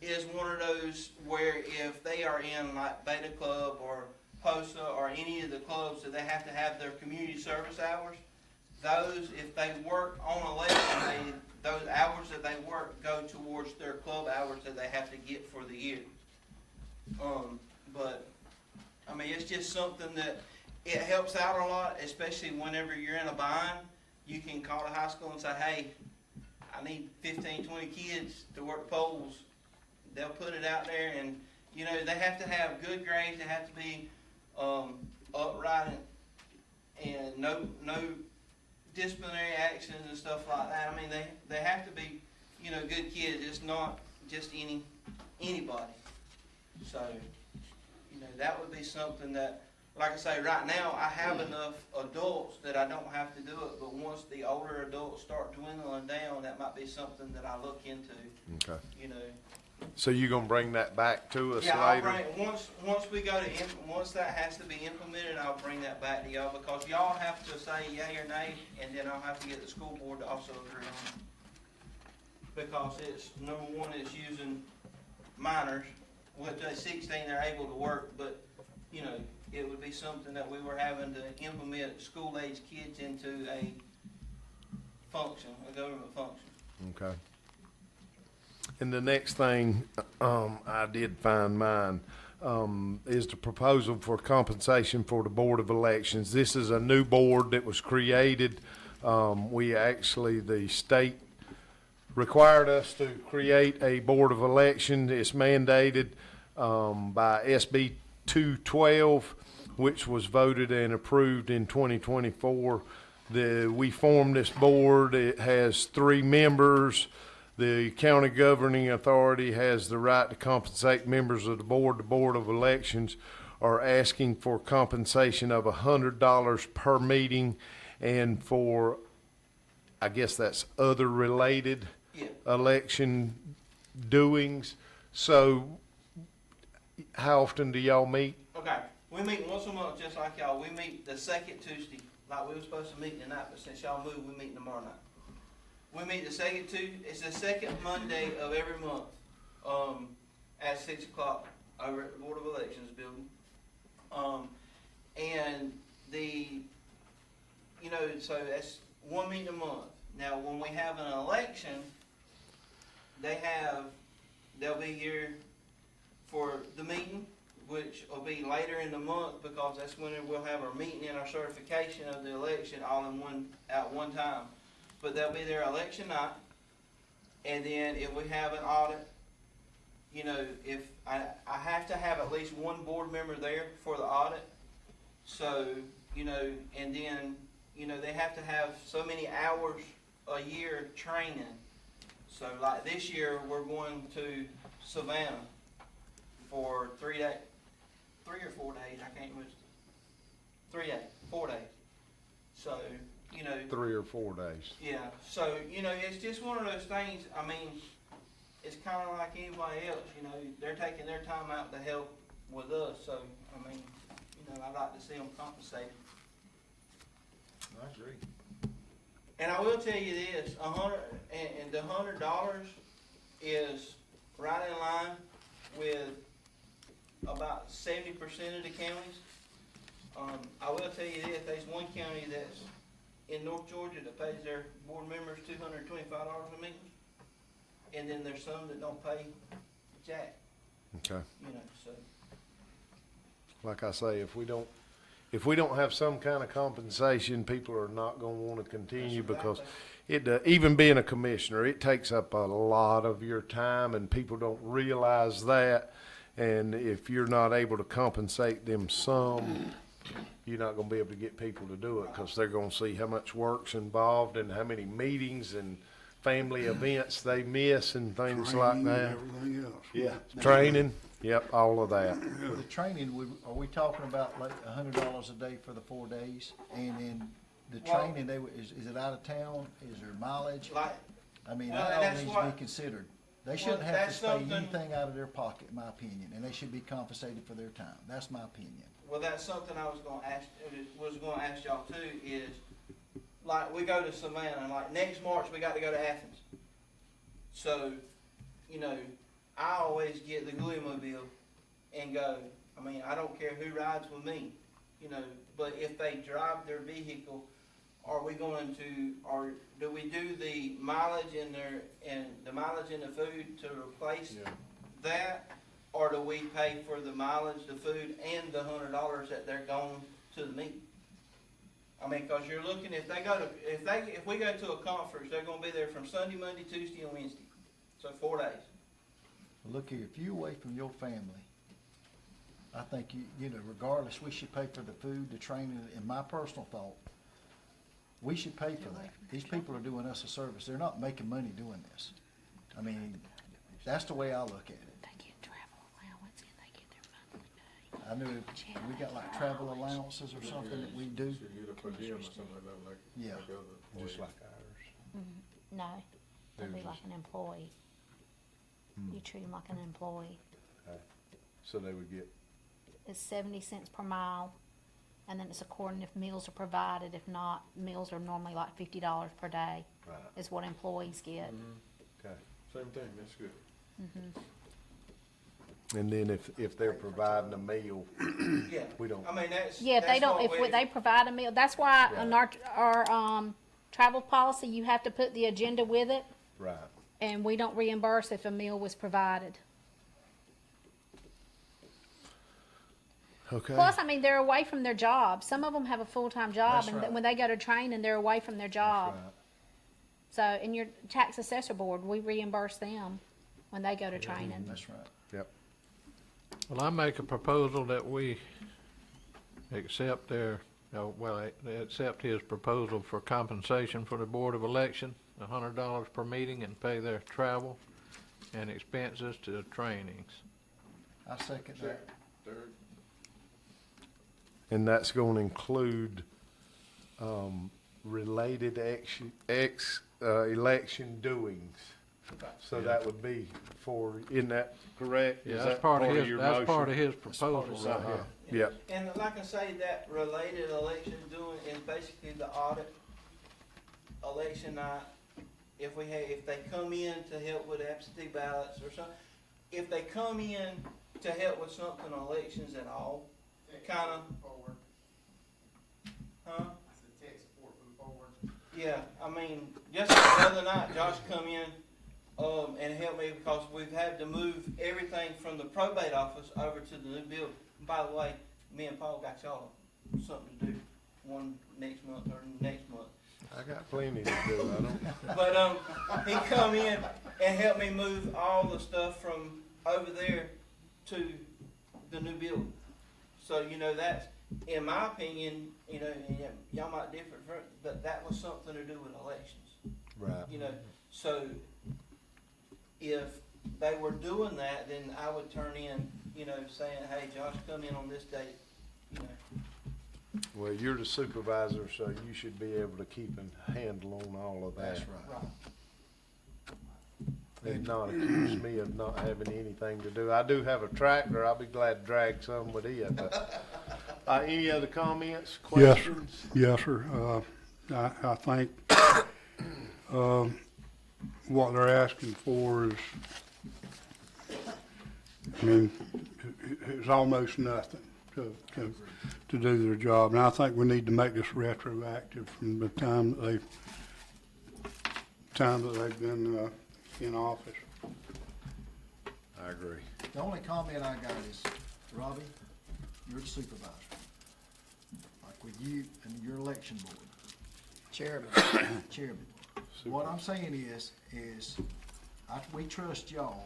is one of those where if they are in like Beta Club or POSA or any of the clubs that they have to have their community service hours, those, if they work on election day, those hours that they work go towards their club hours that they have to get for the year. But, I mean, it's just something that it helps out a lot, especially whenever you're in a bind. You can call the high school and say, hey, I need 15, 20 kids to work polls. They'll put it out there, and, you know, they have to have good grades. They have to be upright and no disciplinary actions and stuff like that. I mean, they have to be, you know, good kids. It's not just anybody. So, you know, that would be something that, like I say, right now I have enough adults that I don't have to do it. But once the older adults start dwindling down, that might be something that I look into. Okay. You know. So you gonna bring that back to us Yeah, I'll later? bring, once we go to, once that has to be implemented, I'll bring that back to y'all, because y'all have to say yay or nay, and then I'll have to get the school board to also agree on it. Because it's, number one, it's using minors, with the 16, they're able to work, but, you know, it would be something that we were having to implement school-age kids into a function, a government function. Okay. And the next thing, I did find mine, is the proposal for compensation for the Board of Elections. This is a new board that was created. We actually, the state required us to create a Board of Elections. It's mandated, by SB 212, which was voted and approved in 2024. We formed this board. It has 3 members. The county governing authority has the right to compensate members of the board. The Board of Elections are asking for compensation of $100 per meeting, and for, I guess that's other related election doings. So how often do y'all meet? Okay, we meet once a month, just like y'all. We meet the second Tuesday, like we were supposed to meet tonight, but since y'all moved, we meet tomorrow night. We meet the second it's the second Monday of every month, at 6 o'clock over at the Board of Elections building. And you know, so that's one meeting a month. Now, when we have an election, they'll be here for the meeting, which will be later in the month, because that's when we'll have our meeting and our certification of the election all at one time. But they'll be there election night, and then if we have an audit, you know, if I have to have at least one board member there for the audit. So, you know, and then, you know, they have to have so many hours a year training. So like this year, we're going to Savannah for 3 days, 3 or 4 days, I can't remember. 3 days, 4 days. So, you know. 3 or 4 days. Yeah, so, you know, it's just one of those things. I mean, it's kind of like anybody else, you know, they're taking their time out to help with us. So, I mean, you know, I'd like to see them compensated. I agree. And I will tell you this, the $100 is right in line with about 70% of the counties. I will tell you this, there's one county that's in North Georgia that pays their board members $225 a meeting. And then there's some that don't pay jack, Okay. you know, so. Like I say, if we don't if we don't have some kind of compensation, people are not gonna wanna continue because even being a commissioner, it takes up a lot of your time and people don't realize that. And if you're not able to compensate them some, you're not gonna be able to get people to do it because they're gonna see how much work's involved and how many meetings and family events they miss and things like Training and that. everything else. Yeah, training, yep, all of that. The training, are we talking about like $100 a day for the 4 days? And then the Well- training, is it out of town? Is there mileage? Like, I mean, Well, that and all that's needs to what- be considered. They shouldn't have to that's pay something- anything out of their pocket, in my opinion, and they should be compensated for their time. That's my opinion. well, that's something I was gonna ask y'all too, is, like, we go to Savannah, like, next March, we got to go to Athens. So, you know, I always get the Gluey-mobile and go, I mean, I don't care who rides with me, you know, but if they drive their vehicle, are we going to, or do we do the mileage in the mileage in the food to replace that? Or do we pay for the mileage, the food, and the $100 that they're going to the meeting? I mean, cause you're looking, if we go to a conference, they're gonna be there from Sunday, Monday, Tuesday, and Wednesday. So 4 days. Look here, if you're away from your family, I think you know, regardless, we should pay for the food, the training, in my personal thought. We should pay for that. These people are doing us a service. They're not making money doing this. I mean, that's the way I look at it. They get travel allowance and they get their monthly pay. I know we got like travel allowances or something that we do. Yeah. Just like ours. No, they'll be like an employee. You treat them like an employee. So they would get, It's 70 cents per mile, and then it's according if meals are provided. If not, meals are normally like $50 per day, right, is what employees get. okay. Same thing, that's good. And then if they're providing a meal, Yeah. we don't. I mean, that's. Yeah, if they that's don't, what if they provide a meal, that's why in Right. our travel policy, you have to put the agenda with it, Right. and we don't reimburse if a meal was provided. Okay. Plus, I mean, they're away from their job. Some of them have a full-time job, That's and right. when they go to training, they're away from their job. Right. So, in your tax assessor board, we reimburse them when they go to training. That's right. Yep. Well, I make a proposal that we accept accept his proposal for compensation for the Board of Election, $100 per meeting, and pay their travel and expenses to trainings. I second that. Third. And that's gonna include, related election doings. So that would be isn't that correct? Yeah, Is that's that part of his, your that's part motion? of his proposal right Uh-huh. here. Yep, And like I say, that related election doing is basically the audit election night. If they come in to help with absentee ballots or something, if they come in to help with something on elections at all, kinda. Huh? Yeah, I mean, just the other night, Josh come in, and helped me because we've had to move everything from the probate office over to the new building. By the way, me and Paul got y'all something to do, one next month or next month. I got plenty to do, I don't. But, he come in and helped me move all the stuff from over there to the new building. So, you know, that's, in my opinion, you know, and y'all might differ, but that was something to do with elections. Right. You know, so if they were doing that, then I would turn in, you know, saying, hey, Josh, come in on this date, you know. Well, you're the supervisor, so you should be able to keep a handle on all of that. That's right. And not accuse me of not having anything to do. I do have a tractor, I'll be glad to drag some with it, but, any other comments, Yes, sir. questions? Yes, sir. I think, what they're asking for is, I mean, it's almost nothing to do their job. And I think we need to make this retroactive from the time that they've been, in office. I agree. The only comment I got is, Robbie, you're the supervisor. with you and your election board. Chairman. Chairman, what I'm saying is we trust y'all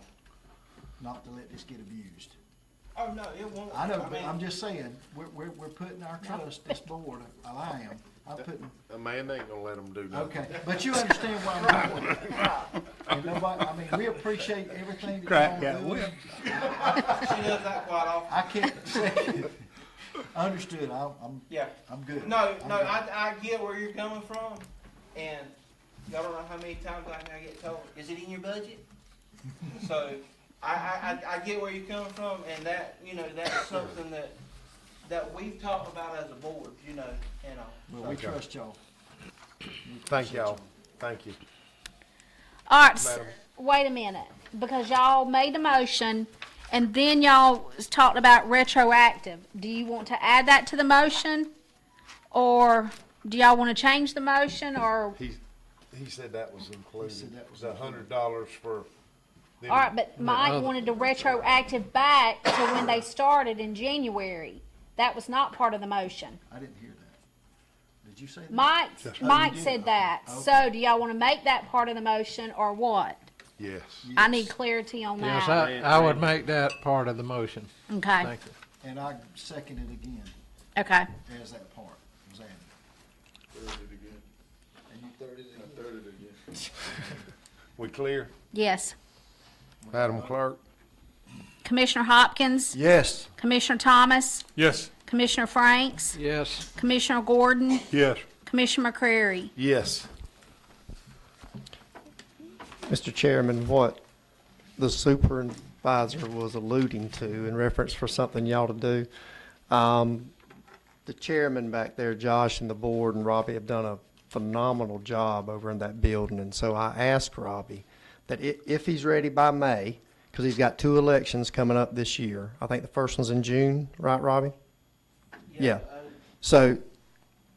not to let this get abused. Oh, no, it won't. I know, but mean, I'm just saying, we're putting our trust, this board, well, I am, I'm putting, Amanda ain't gonna let them do nothing. okay, but you understand where I'm going with it. And nobody, I mean, we appreciate everything that Crack y'all that do. whip. She does that quite often. I can't say, understood, I'm Yeah. good. No, I'm no, good. I get where you're coming from, and y'all don't know how many times I get told, is it in your budget? So, I get where you're coming from, and that, you know, that's something that we've talked about as a board, you know, and all. Well, we trust y'all. Thank y'all. Thank you. All right, Madam. wait a minute, because y'all made the motion, and then y'all talked about retroactive. Do you want to add that to the motion? Or do y'all want to change the motion, or, He said that was included. He said that It was was $100 for them. all right, but Mike wanted to retroactive back to when they started in January. That was not part of the motion. I didn't hear that. Did you say that? Mike did? said that. Okay. So do y'all want to make that part of the motion, or what? Yes. I need clarity on Yes, that. I would make that part of the motion. Okay, Thank you. And I second it again, okay. as that part was added. Third it again. And you thirded it I again? thirded it again. We clear? Yes. Madam Clerk? Commissioner Hopkins, Yes. Commissioner Thomas, Yes. Commissioner Franks, Yes, Commissioner Gordon, Yes. Commissioner McCrary. Yes. Mr. Chairman, what the supervisor was alluding to in reference for something y'all to do, the chairman back there, Josh, and the board and Robbie have done a phenomenal job over in that building. And so I asked Robbie that if he's ready by May, because he's got 2 elections coming up this year. I think the first one's in June, right, Robbie? Yeah. So,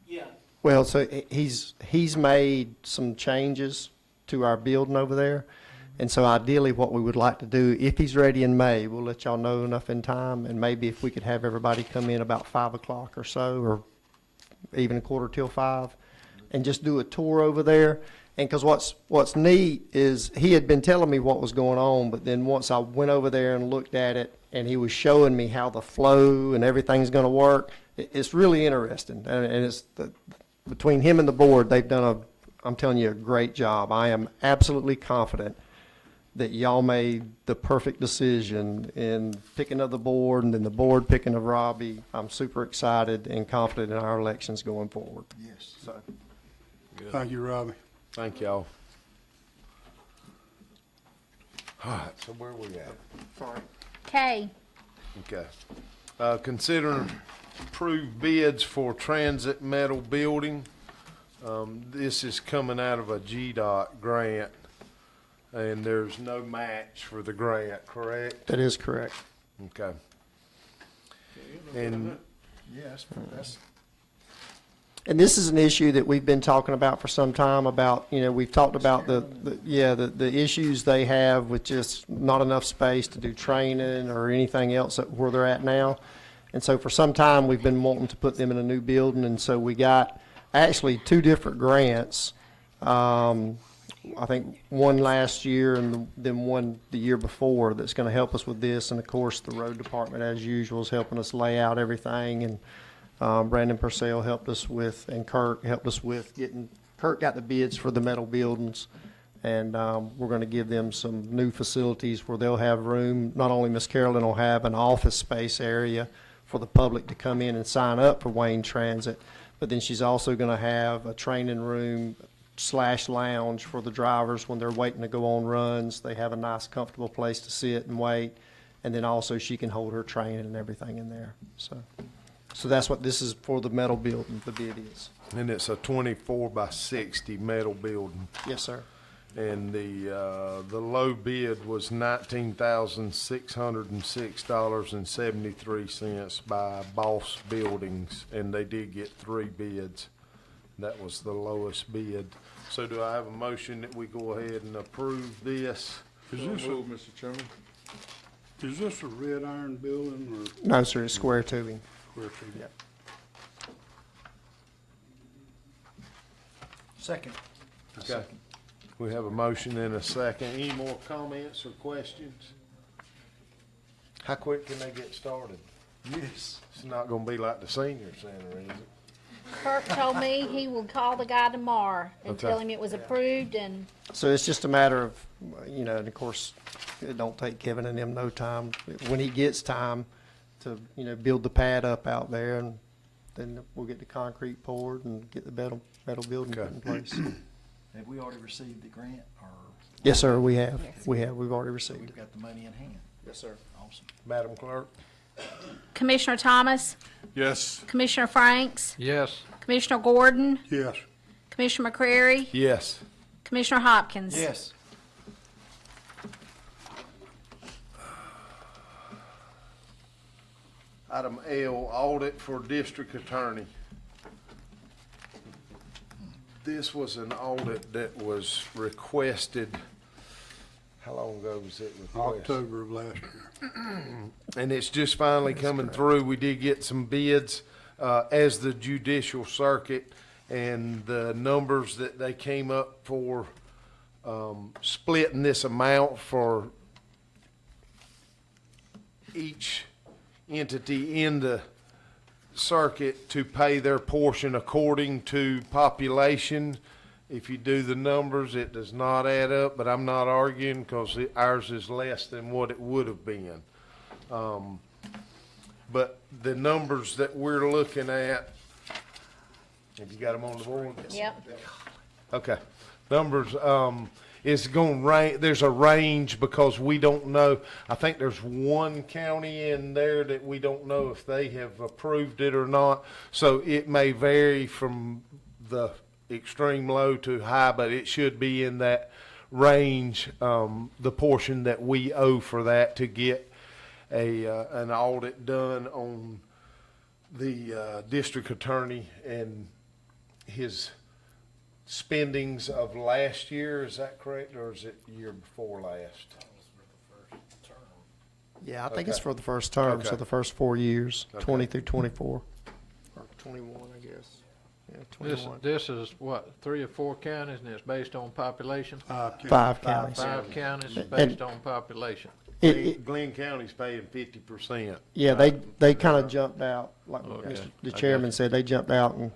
Yeah, well, so he's made some changes to our building over there. And so ideally, what we would like to do, if he's ready in May, we'll let y'all know enough in time, and maybe if we could have everybody come in about 5 o'clock or so, or even 5:15, and just do a tour over there. And because what's neat is he had been telling me what was going on, but then once I went over there and looked at it, and he was showing me how the flow and everything's going to work, it's really interesting. And it's between him and the board, they've done I'm telling you, a great job. I am absolutely confident that y'all made the perfect decision in picking of the board and then the board picking of Robbie. I'm super excited and confident in our elections going forward. Yes. So, Thank you, Robbie. Thank y'all. All right, so where we at? sorry. Okay, Okay. Consider approved bids for transit metal building. This is coming out of a GDOT grant, and there's no match for the grant, correct? That is correct. Okay. And Yes, that's, And this is an issue that we've been talking about for some time about, we've talked about the issues they have with just not enough space to do training or anything else where they're at now. And so for some time, we've been wanting to put them in a new building, and so we got actually 2 different grants. I think one last year and then one the year before that's going to help us with this. And of course, the road department, as usual, is helping us lay out everything. And Brandon Purcell helped us with, and Kirk helped us with Kirk got the bids for the metal buildings. And we're going to give them some new facilities where they'll have room. Not only Miss Carolyn will have an office space area for the public to come in and sign up for Wayne Transit, but then she's also going to have a training room / lounge for the drivers when they're waiting to go on runs. They have a nice, comfortable place to sit and wait. And then also she can hold her training and everything in there. So that's what this is for, the metal building, the bid is. and it's a 24 by 60 metal building. Yes, sir. And the low bid was $19,606.73 by Boss Buildings, and they did get 3 bids. That was the lowest bid. So do I have a motion that we go ahead and approve this? Is Mr. Chairman. this a red iron building or No, sir, it's square tubing. square tube? Yep. Second. Okay. We have a motion and a second. Any more comments or questions? How quick can they get started? Yes. It's not gonna be like the senior center, is it? Kirk told me he will call the guy tomorrow and Okay. tell him it was approved and, So it's just a matter of, and of course, it don't take Kevin and them no time. When he gets time to, build the pad up out there, and then we'll get the concrete poured and get the metal building put in place. Have we already received the grant, or Yes, sir, we have. Yes. We've already received we've it. got the money in hand? Yes, sir. Awesome. Madam Clerk? Commissioner Thomas, Yes. Commissioner Franks, Yes. Commissioner Gordon, Yes. Commissioner McCreary, Yes. Commissioner Hopkins. Yes. Item L, audit for district attorney. This was an audit that was requested, how long ago was it requested? October of last year. And it's just finally coming through. We did get some bids, as the judicial circuit, and the numbers that they came up for, splitting this amount for each entity in the circuit to pay their portion according to population. If you do the numbers, it does not add up, but I'm not arguing because ours is less than what it would have been. But the numbers that we're looking at, have you got them on the board? Yep. Okay. Numbers, is going to there's a range because we don't know. I think there's one county in there that we don't know if they have approved it or not. So it may vary from the extreme low to high, but it should be in that range, the portion that we owe for that to get an audit done on the district attorney and his spendings of last year. Is that correct, or is it year before last? Yeah, I think it's Okay. for the first term, so Okay. the first 4 years, Okay. 20 through 24. Or 21, I guess. Yeah, This, 21. this is what, 3 or 4 counties, and it's based on population? 5 counties. 5 counties And- based on population. Glenn County's paying 50%. Yeah, they kind of jumped out, like Okay. The I chairman got said, they jumped out and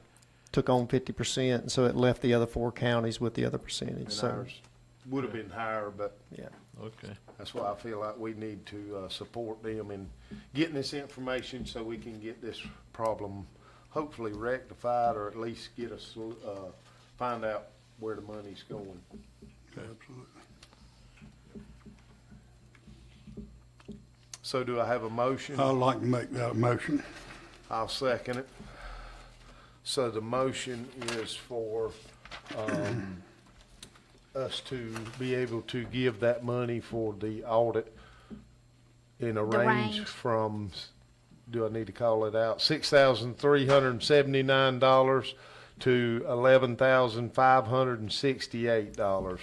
took on 50%, and so it left the other 4 counties with the other percentage, And so, ours would have been higher, but yeah. Okay. that's why I feel like we need to support them in getting this information so we can get this problem hopefully rectified, or at least get us, find out where the money's going. Absolutely. So do I have a motion? I'd like to make that motion. I'll second it. So the motion is for, us to be able to give that money for the audit in a range range. from, do I need to call it out? $6,379 to $11,568.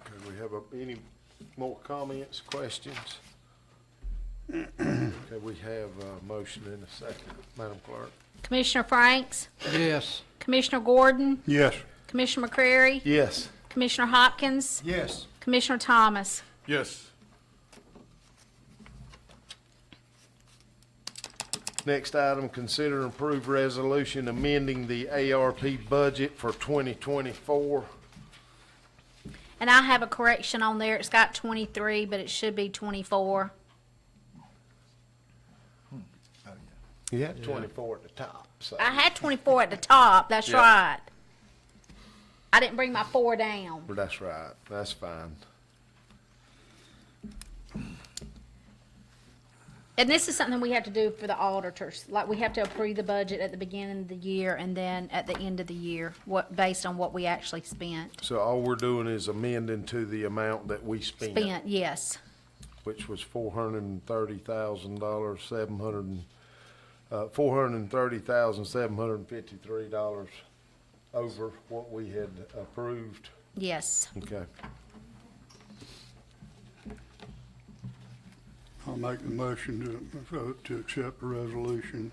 Okay, we have any more comments, questions? Okay, we have a motion in a second. Madam Clerk? Commissioner Franks, Yes. Commissioner Gordon, Yes. Commissioner McCreary, Yes. Commissioner Hopkins, Yes. Commissioner Thomas. Yes. Next item, consider and approve resolution amending the ARP budget for 2024. And I have a correction on there. It's got 23, but it should be 24. Oh, yeah. You had 24 at the top, so. I had 24 at the top, that's Yeah. right. I didn't bring my 4 down. But that's right, that's fine. And this is something we have to do for the auditors. Like, we have to approve the budget at the beginning of the year and then at the end of the year, based on what we actually spent. So all we're doing is amending to the amount that we spent, Spent, yes. which was $430,000, $430,753 over what we had approved. Yes. Okay. I'll make the motion to accept the resolution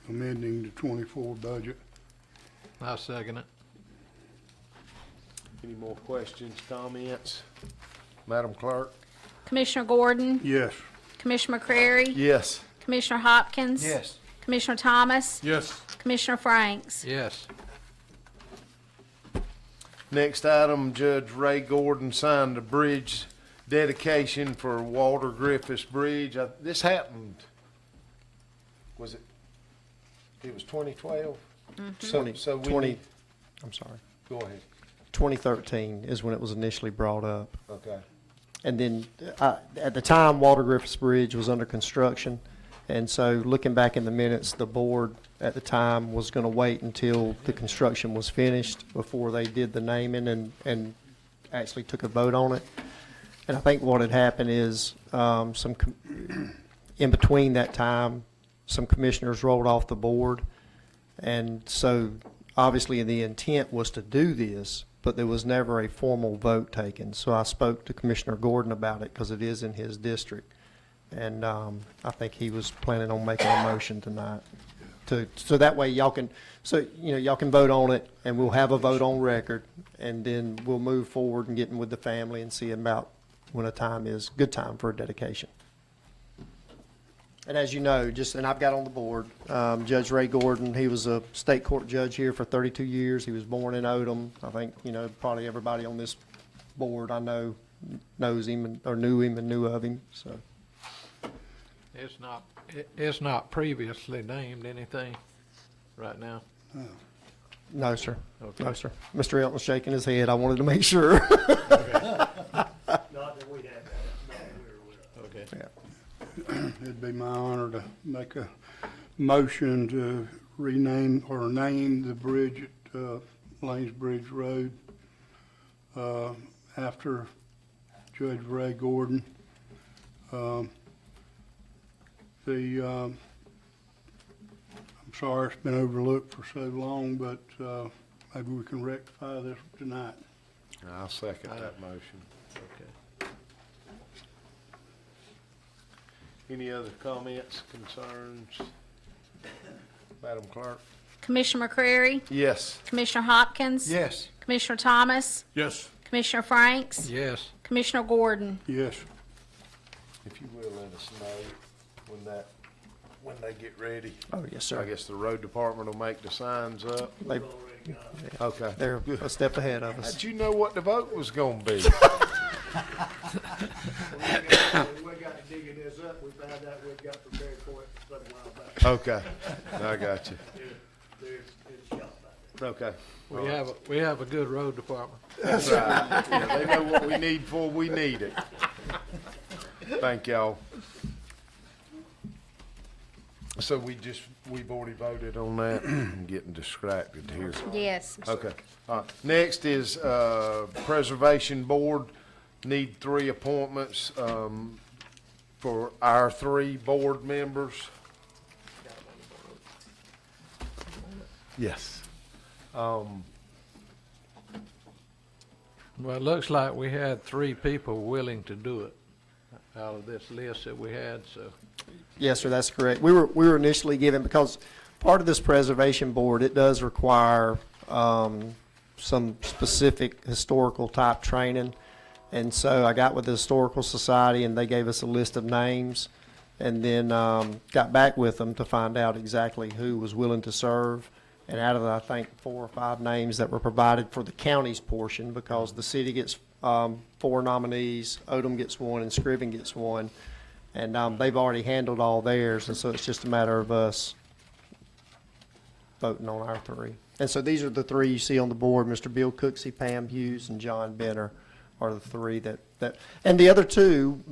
amending the 24 budget. I second it. Any more questions, comments? Madam Clerk? Commissioner Gordon, Yes. Commissioner McCrary, Yes. Commissioner Hopkins. Yes. Commissioner Thomas, Yes. Commissioner Franks. Yes. Next item, Judge Ray Gordon signed a bridge dedication for Walter Griffiths Bridge. This happened, was it, it was 2012? So we 20 need, I'm sorry, go ahead. 2013 is when it was initially brought up. Okay. And then, at the time, Walter Griffiths Bridge was under construction. And so looking back in the minutes, the board at the time was going to wait until the construction was finished before they did the naming and actually took a vote on it. And I think what had happened is, in between that time, some commissioners rolled off the board. And so obviously the intent was to do this, but there was never a formal vote taken. So I spoke to Commissioner Gordon about it because it is in his district. And I think he was planning on making a motion tonight so that way y'all can, y'all can vote on it and we'll have a vote on record. And then we'll move forward and getting with the family and see about when a time is, good time for a dedication. And as you know, and I've got on the board, Judge Ray Gordon, he was a state court judge here for 32 years. He was born in Odom. I think, probably everybody on this board I know knows him or knew him and knew of him, so. It's not previously named anything right now. No, sir. Okay. No, sir. Mr. Elton's shaking his head. I wanted to make sure. Not that we have that, not that we're aware of. Okay. Yeah. It'd be my honor to make a motion to rename or name the bridge at Lanes Bridge Road after Judge Ray Gordon. I'm sorry it's been overlooked for so long, but maybe we can rectify this tonight. I'll second that motion. Okay. Any other comments, concerns? Madam Clerk? Commissioner McCrary, Yes. Commissioner Hopkins. Yes. Commissioner Thomas, Yes. Commissioner Franks, Yes. Commissioner Gordon. Yes. If you will, let us know when they get ready. Oh, yes, I sir. guess the road department will make the signs up. They, Okay. they're a step ahead of us. How'd you know what the vote was gonna be? We got digging this up, we found out we got prepared for it a while back. Okay, I got you. It's shot back there. Okay. We have a good road department. That's right. Yeah, they know what we need before we need it. Thank y'all. So we've already voted on that. I'm getting distracted here. Yes. Okay. All right. Next is, Preservation Board. Need 3 appointments, for our 3 board members. Yes. Well, it looks like we had 3 people willing to do it out of this list that we had, so. Yes, sir, that's correct. We were initially given, because part of this preservation board, it does require some specific historical type training. And so I got with the Historical Society and they gave us a list of names, and then got back with them to find out exactly who was willing to serve. And out of the, I think, 4 or 5 names that were provided for the county's portion, because the city gets 4 nominees, Odom gets 1, and Scriven gets 1. And they've already handled all theirs, and so it's just a matter of us voting on our 3. And so these are the 3 you see on the board. Mr. Bill Cooksey, Pam Hughes, and John Benner are the 3 that and the other 2,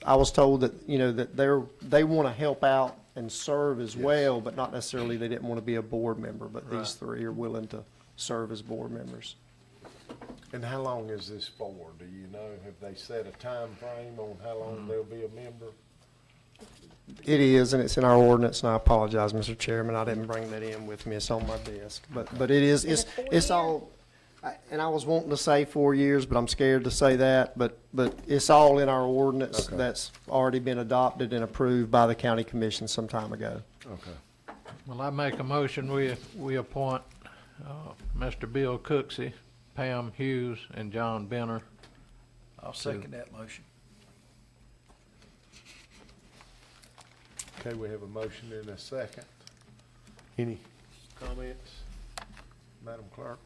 I was told that, that they want to help out and serve as well, but not necessarily they didn't want to be a board member, but these 3 are willing to serve as board members. And how long is this for? Do you know? Have they set a time frame on how long they'll be a member? It is, and it's in our ordinance, and I apologize, Mr. Chairman, I didn't bring that in with me, it's on my desk. But it is, it's all, and I was wanting to say 4 years, but I'm scared to say that, but it's all in our ordinance Okay. that's already been adopted and approved by the county commission some time ago. Okay. Well, I make a motion, we appoint, Mr. Bill Cooksey, Pam Hughes, and John Benner. I'll second that motion. Okay, we have a motion and a second. Any comments, Madam Clerk?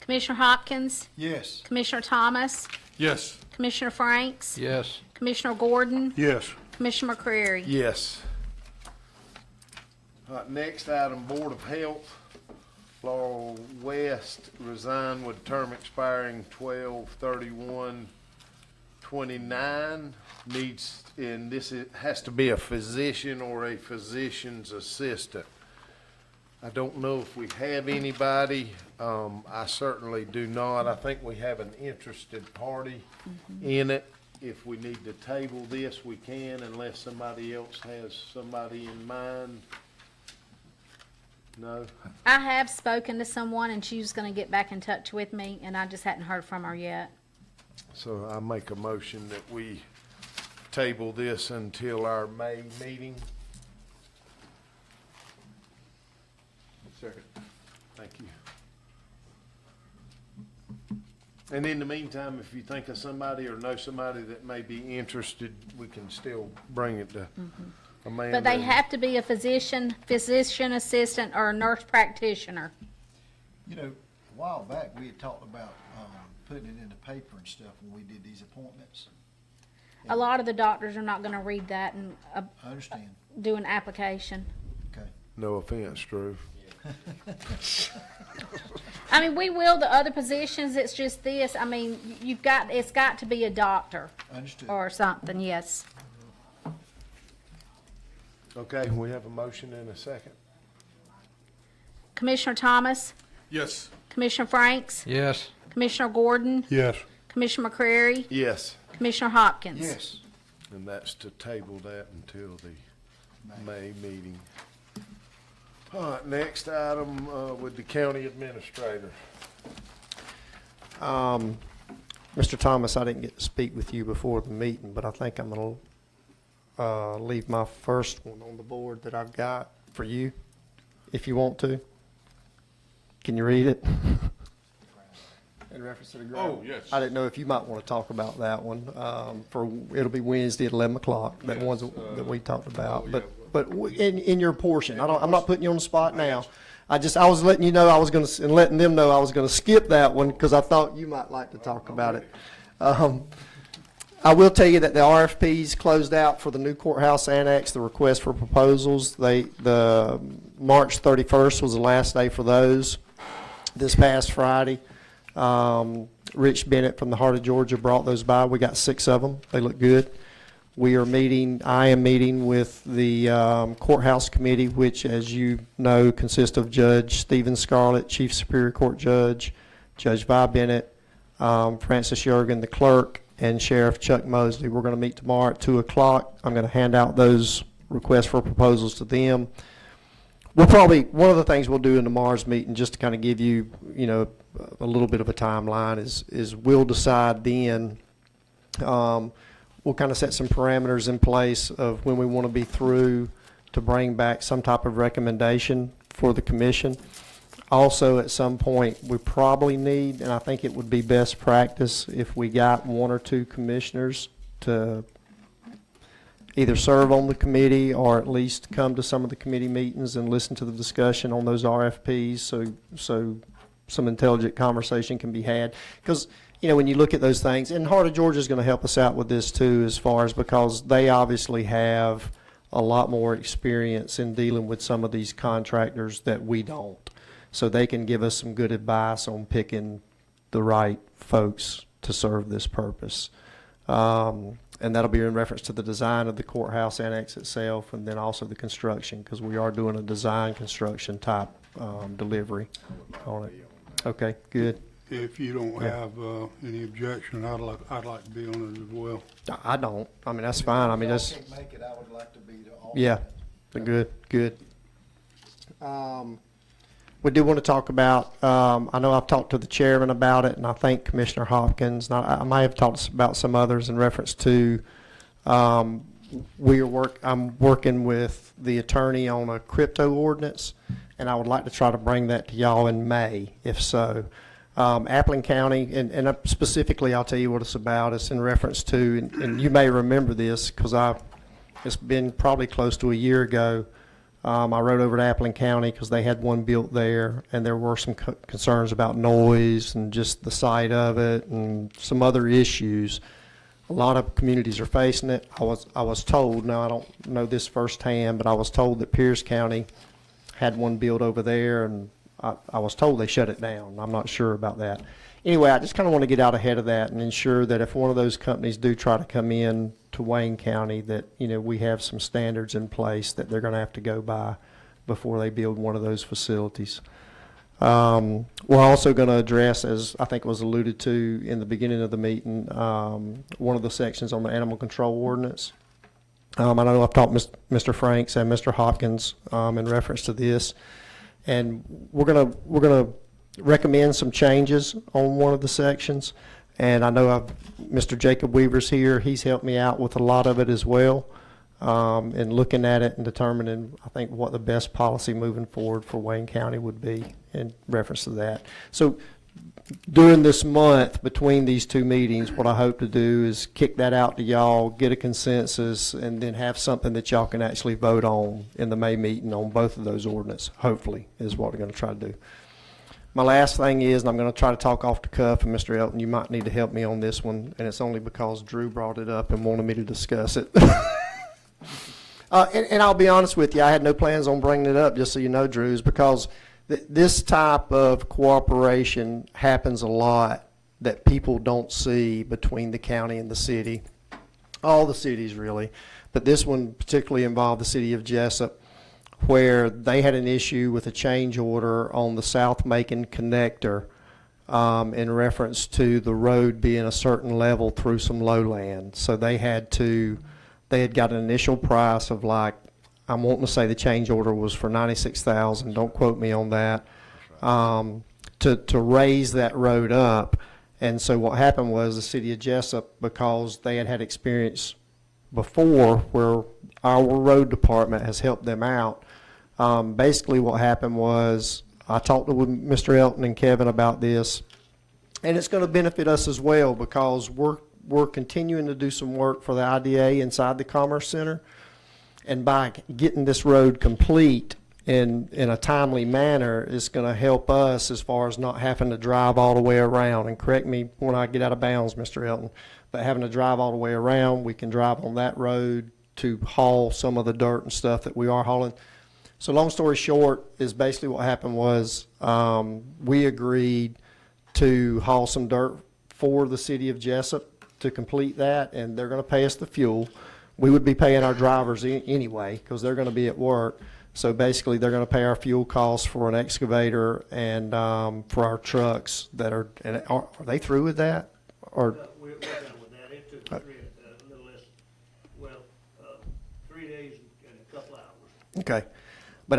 Commissioner Hopkins, Yes. Commissioner Thomas, Yes. Commissioner Franks, Yes. Commissioner Gordon, Yes. Commissioner McCreary. Yes. All right, next item, Board of Health. Laurel West resigned with term expiring 12/31/29. Needs, and has to be a physician or a physician's assistant. I don't know if we have anybody. I certainly do not. I think we have an interested party in it. If we need to table this, we can, unless somebody else has somebody in mind. No? I have spoken to someone and she was gonna get back in touch with me and I just hadn't heard from her yet. So I make a motion that we table this until our May meeting. Second. Thank you. And in the meantime, if you think of somebody or know somebody that may be interested, we can still bring it to Amanda. But they have to be a physician assistant, or a nurse practitioner. You know, a while back, we had talked about, putting it in the paper and stuff when we did these appointments. A lot of the doctors are not gonna read that and, I understand. do an application. Okay. No offense, Drew. I mean, we will the other positions, it's just this, I mean, it's got to be a doctor Understood. or something, yes. Okay, we have a motion and a second. Commissioner Thomas, Yes. Commissioner Franks, Yes. Commissioner Gordon, Yes. Commissioner McCreary, Yes, Commissioner Hopkins. Yes. and that's to table that until the May meeting. All right, next item, with the county administrator. Mr. Thomas, I didn't get to speak with you before the meeting, but I think I'm gonna leave my first one on the board that I've got for you, if you want to. Can you read it? In reference to the grant? Oh, yes. I didn't know if you might want to talk about that one. It'll be Wednesday at 11 o'clock, that Yes, ones that we talked about. yeah. But in your portion, I'm not putting you on the spot now. I was letting you know and letting them know I was gonna skip that one because I thought you might like to talk about it. I will tell you that the RFPs closed out for the new courthouse annex, the request for proposals. The March 31st was the last day for those, this past Friday. Rich Bennett from the Heart of Georgia brought those by. We got 6 of them. They look good. I am meeting with the courthouse committee, which, as you know, consists of Judge Stephen Scarlett, Chief Superior Court Judge, Judge Vi Bennett, Francis Yergin, the clerk, and Sheriff Chuck Mosley. We're going to meet tomorrow at 2 o'clock. I'm going to hand out those requests for proposals to them. One of the things we'll do in tomorrow's meeting, just to kind of give you, a little bit of a timeline, is we'll decide then, we'll kind of set some parameters in place of when we want to be through to bring back some type of recommendation for the commission. Also, at some point, we probably need, and I think it would be best practice if we got 1 or 2 commissioners to either serve on the committee or at least come to some of the committee meetings and listen to the discussion on those RFPs so some intelligent conversation can be had. Because, when you look at those things, and Heart of Georgia is going to help us out with this too, as far as because they obviously have a lot more experience in dealing with some of these contractors that we don't. So they can give us some good advice on picking the right folks to serve this purpose. And that'll be in reference to the design of the courthouse annex itself, and then also the construction, because we are doing a design construction type delivery on it. Okay, good. If you don't have any objection, I'd like to be on it as well. I don't. I mean, that's fine. I mean, If that's, y'all can't make it, I would like to be the alternate. yeah, good. We do want to talk about, I know I've talked to the chairman about it, and I think Commissioner Hopkins, and I might have talked about some others in reference to I'm working with the attorney on a crypto ordinance, and I would like to try to bring that to y'all in May, if so. Appling County, and specifically, I'll tell you what it's about. It's in reference to, and you may remember this, because it's been probably close to a year ago. I rode over to Appling County because they had one built there, and there were some concerns about noise and just the site of it and some other issues. A lot of communities are facing it. I was told, now I don't know this firsthand, but I was told that Pierce County had one built over there, and I was told they shut it down. I'm not sure about that. Anyway, I just kind of want to get out ahead of that and ensure that if one of those companies do try to come in to Wayne County, that, you know, we have some standards in place that they're going to have to go by before they build one of those facilities. We're also going to address, as I think was alluded to in the beginning of the meeting, one of the sections on the animal control ordinance. I know I've talked to Mr. Franks and Mr. Hopkins in reference to this, and we're gonna recommend some changes on one of the sections. And I know Mr. Jacob Weaver's here. He's helped me out with a lot of it as well, in looking at it and determining, I think, what the best policy moving forward for Wayne County would be in reference to that. So during this month, between these two meetings, what I hope to do is kick that out to y'all, get a consensus, and then have something that y'all can actually vote on in the May meeting on both of those ordinances, hopefully, is what we're going to try to do. My last thing is, and I'm going to try to talk off the cuff, and Mr. Elton, you might need to help me on this one, and it's only because Drew brought it up and wanted me to discuss it. And I'll be honest with you, I had no plans on bringing it up, just so you know, Drew, is because this type of cooperation happens a lot that people don't see between the county and the city. All the cities, really. But this one particularly involved the city of Jessup, where they had an issue with a change order on the South Macon connector in reference to the road being a certain level through some lowland. So they had got an initial price of, like, I'm wanting to say the change order was for $96,000, don't quote me on that, to raise that road up. And so what happened was the city of Jessup, because they had experience before where our road department has helped them out, basically what happened was I talked to Mr. Elton and Kevin about this, and it's going to benefit us as well, because we're continuing to do some work for the IDA inside the Commerce Center. And by getting this road complete in a timely manner, it's going to help us as far as not having to drive all the way around. And correct me when I get out of bounds, Mr. Elton, but having to drive all the way around, we can drive on that road to haul some of the dirt and stuff that we are hauling. So long story short is basically what happened was we agreed to haul some dirt for the city of Jessup to complete that, and they're going to pay us the fuel. We would be paying our drivers anyway because they're going to be at work. So basically, they're going to pay our fuel costs for an excavator and for our trucks that are. And are they through with that? Or We're done with that. It took a little less, 3 days and a couple hours. okay, but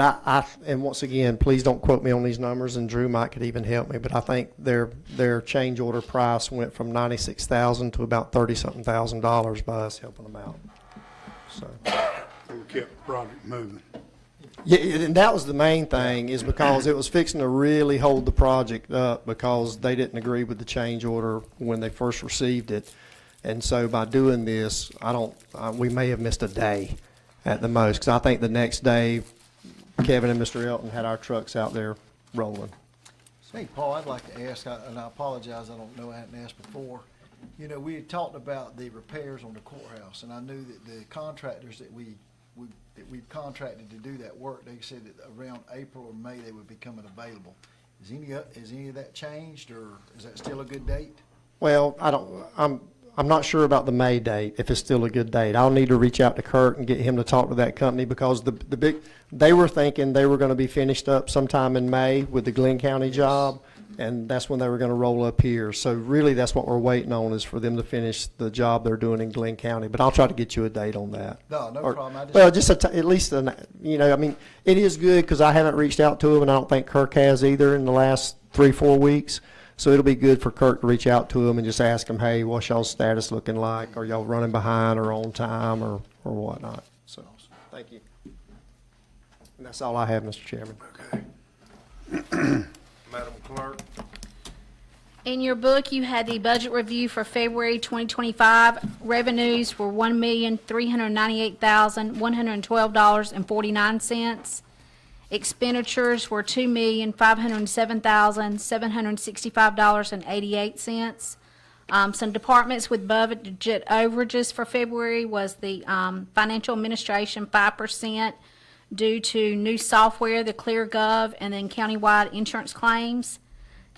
and once again, please don't quote me on these numbers. And Drew might could even help me. But I think their change order price went from $96,000 to about $30-something thousand by us helping them out. So We kept the project moving. yeah, and that was the main thing, is because it was fixing to really hold the project up because they didn't agree with the change order when they first received it. And so by doing this, we may have missed a day at the most, because I think the next day, Kevin and Mr. Elton had our trucks out there rolling. Hey, Paul, I'd like to ask, and I apologize, I don't know, I hadn't asked before. You know, we had talked about the repairs on the courthouse, and I knew that the contractors that we've contracted to do that work, they said that around April or May, they would be coming available. Has any of that changed, or is that still a good date? Well, I'm not sure about the May date, if it's still a good date. I'll need to reach out to Kurt and get him to talk to that company, because they were thinking they were going to be finished up sometime in May with the Glenn County job, and that's when they were going to roll up here. So really, that's what we're waiting on, is for them to finish the job they're doing in Glenn County. But I'll try to get you a date on that. No problem. At least, I mean, it is good, because I haven't reached out to him, and I don't think Kirk has either in the last 3-4 weeks. So it'll be good for Kirk to reach out to him and just ask him, hey, what's y'all's status looking like? Are y'all running behind or on time or or whatnot. So, thank you. And that's all I have, Mr. Chairman. Madam Clerk? In your book, you had the budget review for February 2025. Revenues were $1,398,112.49. Expenditures were $2,507,765.88. Some departments with budget overages for February was the financial administration, 5%, due to new software, the ClearGov, and then countywide insurance claims.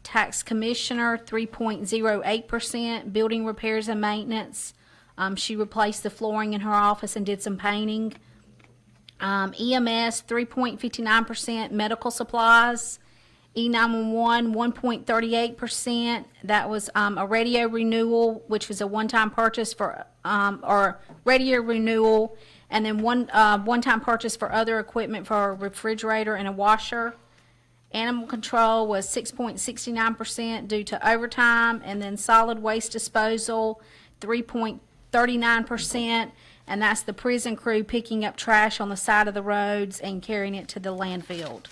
Tax commissioner, 3.08%, building repairs and maintenance. She replaced the flooring in her office and did some painting. EMS, 3.59%, medical supplies. E911, 1.38%. That was a radio renewal, which was a one-time purchase for, or radio renewal, and then one-time purchase for other equipment for a refrigerator and a washer. Animal control was 6.69% due to overtime, and then solid waste disposal, 3.39%, and that's the prison crew picking up trash on the side of the roads and carrying it to the landfill.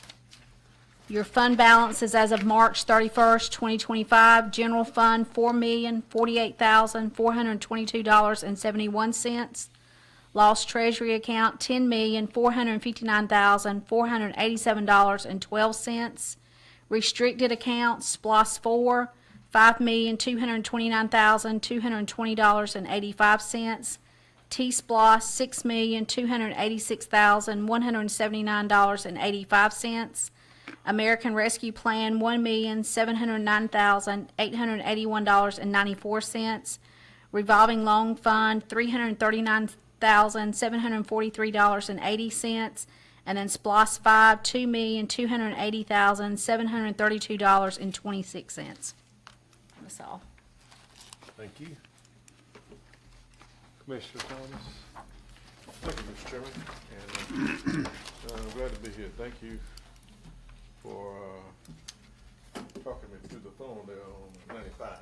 Your fund balances as of March 31st, 2025, general fund, $4,048,422.71. Lost treasury account, $10,459,487.12. Restricted accounts, SPLOST 4, $5,229,220.85. T-SPLOST, $6,286,179.85. American Rescue Plan, $1,709,881.94. Revolving Loan Fund, $339,743.80. And then SPLOST 5, $2,280,732.26. That's all. Thank you. Commissioner Thomas? Thank you, Mr. Chairman, and I'm glad to be here. Thank you for talking me through the phone there on 95.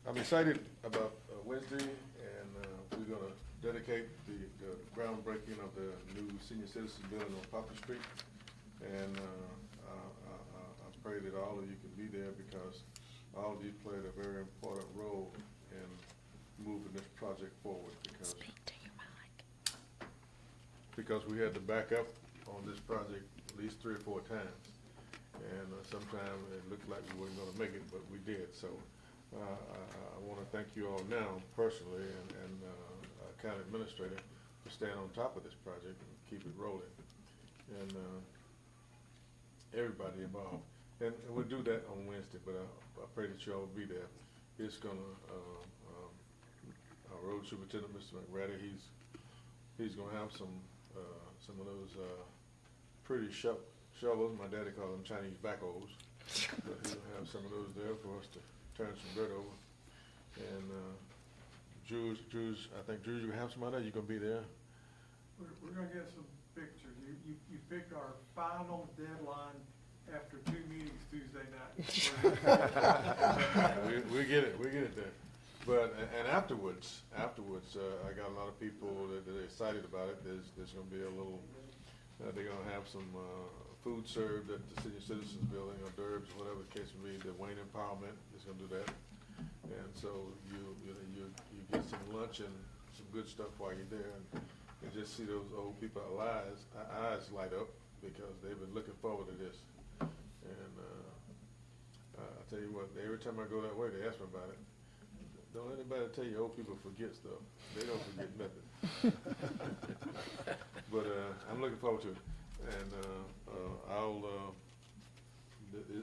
I'm excited about Wednesday, and we're going to dedicate the groundbreaking of the new senior citizen building on Poplar Street, and I pray that all of you can be there because all of you played a very important role in moving this project forward because we had to back up on this project at least 3 or 4 times, and sometimes it looked like we weren't going to make it, but we did. So I want to thank you all now personally and county administrator for staying on top of this project and keep it rolling, and everybody involved. And we'll do that on Wednesday, but I pray that you all will be there. It's going to our road superintendent, Mr. McRatty, he's going to have some of those pretty shovels. My daddy called them Chinese backhoes, but he'll have some of those there for us to turn some dirt over. And Drews, I think Drews, you have some of that. You gonna be there? We're gonna get some pictures. You picked our final deadline after 2 meetings Tuesday night. we get it there. But and afterwards, I got a lot of people that are excited about it. There's going to be a little. They're going to have some food served at the Senior Citizens Building or Durbs or whatever the case may be. The Wayne Empowerment is going to do that, and so you get some lunch and some good stuff while you're there, and just see those old people's eyes light up because they've been looking forward to this. And I tell you what, every time I go that way, they ask me about it. Don't let anybody tell you old people forget stuff. They don't forget nothing. But I'm looking forward to it. And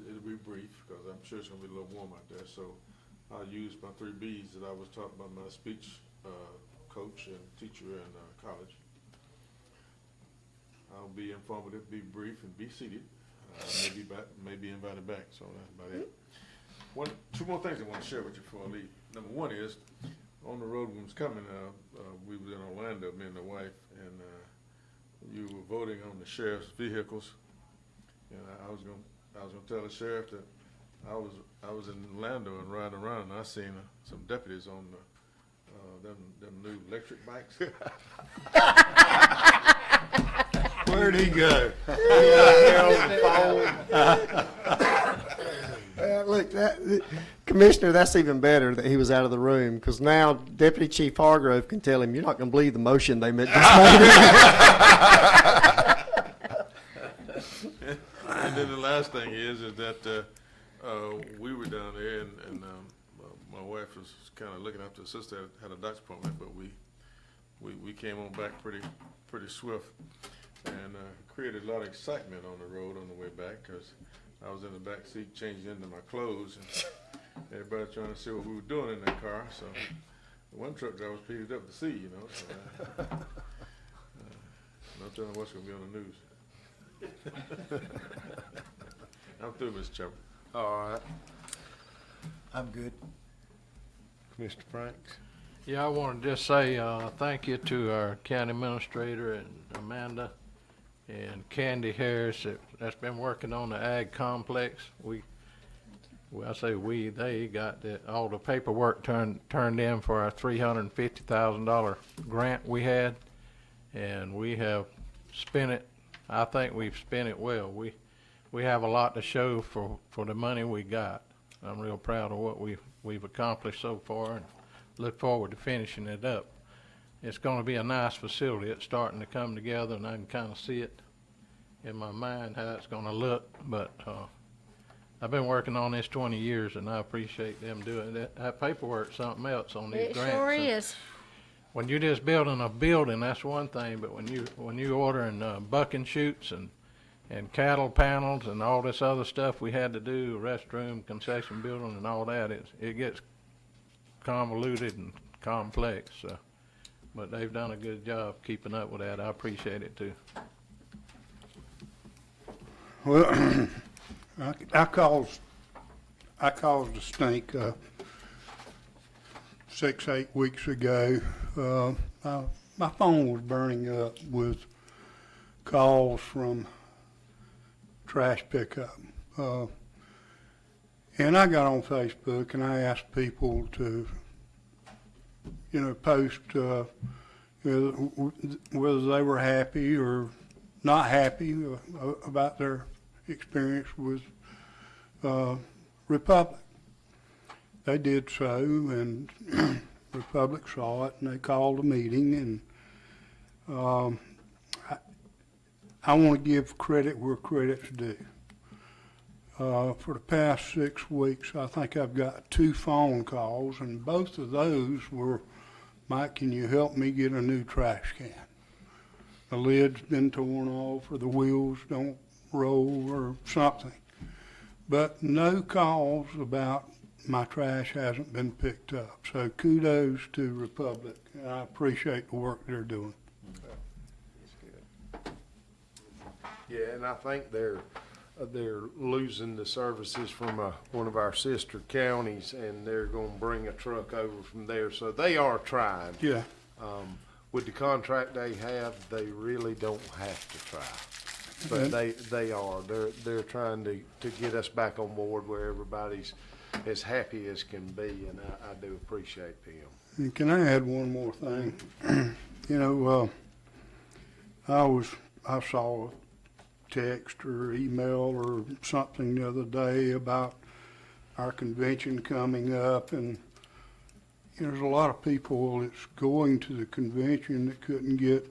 it'll be brief because I'm sure it's going to be a little warm out there. So I'll use my 3 B's that I was taught by my speech coach and teacher in college. I'll be informative, be brief, and be seated. May be invited back. So that's about it. 2 more things I want to share with you before I leave. Number 1 is, on the road when I was coming, we was in Orlando, me and the wife, and you were voting on the sheriff's vehicles. And I was gonna tell the sheriff that I was in Orlando and riding around, and I seen some deputies on them new electric bikes. Where'd he go? Look, Commissioner, that's even better that he was out of the room, because now Deputy Chief Hargrove can tell him, you're not gonna believe the motion they just made. And then the last thing is that we were down there, and my wife was kind of looking after her sister had a doctor's appointment, but we came on back pretty swift, and created a lot of excitement on the road on the way back, because I was in the back seat changing into my clothes, and everybody trying to see what we were doing in that car. So one truck driver was pleased up to see, you know. So, no telling what's going to be on the news. I'm through, Mr. Chairman. All right, I'm good. Mr. Franks. Yeah, I want to just say, thank you to our county administrator and Amanda and Candy Harris that's been working on the ag complex. They got all the paperwork turned in for our $350,000 grant we had, and we have spent it. I think we've spent it well. We have a lot to show for the money we got. I'm real proud of what we've accomplished so far, and look forward to finishing it up. It's going to be a nice facility. It's starting to come together, and I can kind of see it in my mind how it's going to look. But I've been working on this 20 years, and I appreciate them doing that. That paperwork's something else on these It grants. sure And is. when you're just building a building, that's one thing. But when you ordering bucking chutes and cattle panels and all this other stuff we had to do, restroom, concession building, and all that, it gets convoluted and complex. But they've done a good job keeping up with that. I appreciate it too. Well, I caused a stink 6-8 weeks ago. My phone was burning up with calls from trash pickup. And I got on Facebook and I asked people to, post whether they were happy or not happy about their experience with Republic. They did so, and Republic saw it, and they called a meeting, and I want to give credit where credit's due. For the past 6 weeks, I think I've got 2 phone calls, and both of those were, Mike, can you help me get a new trash can? The lid's been torn off, or the wheels don't roll, or something. But no calls about my trash hasn't been picked up. So kudos to Republic. I appreciate the work they're doing. Yeah, and I think they're losing the services from one of our sister counties, and they're going to bring a truck over from there. So they are trying. Yeah. With the contract they have, they really don't have to try. But they are. They're trying to get us back on board where everybody's as happy as can be, and I do appreciate them. And can I add one more thing? I saw a text or email or something the other day about our convention coming up, and there's a lot of people that's going to the convention that couldn't get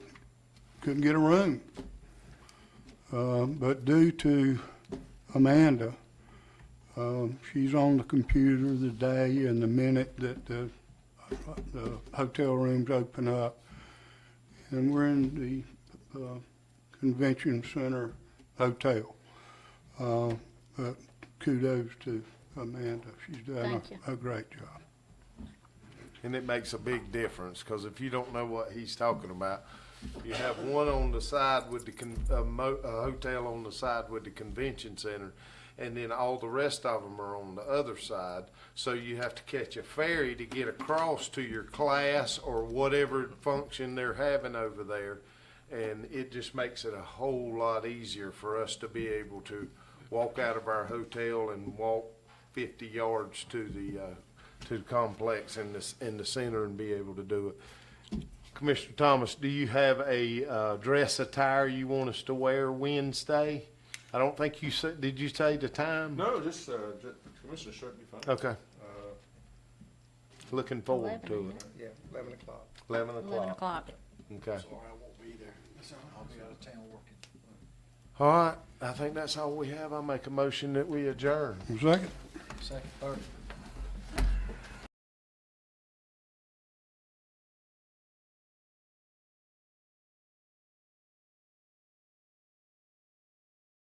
a room. But due to Amanda, she's on the computer the day and the minute that the hotel rooms open up, and we're in the convention center hotel. But kudos to Amanda. She's done a great job. And it makes a big difference, because if you don't know what he's talking about, you have one on the side with a hotel on the side with the convention center, and then all the rest of them are on the other side. So you have to catch a ferry to get across to your class or whatever function they're having over there. And it just makes it a whole lot easier for us to be able to walk out of our hotel and walk 50 yards to to the complex in the center and be able to do it. Commissioner Thomas, do you have a dress attire you want us to wear Wednesday? I don't think you said, did you say the time? No, just Commissioner shirt be fine. Okay, looking forward to it. Yeah, 11 o'clock. 11 o'clock. Okay. Sorry, I won't be there. I'll be out of town working. All right, I think that's all we have. I'll make a motion that we adjourn. Second? Second, third.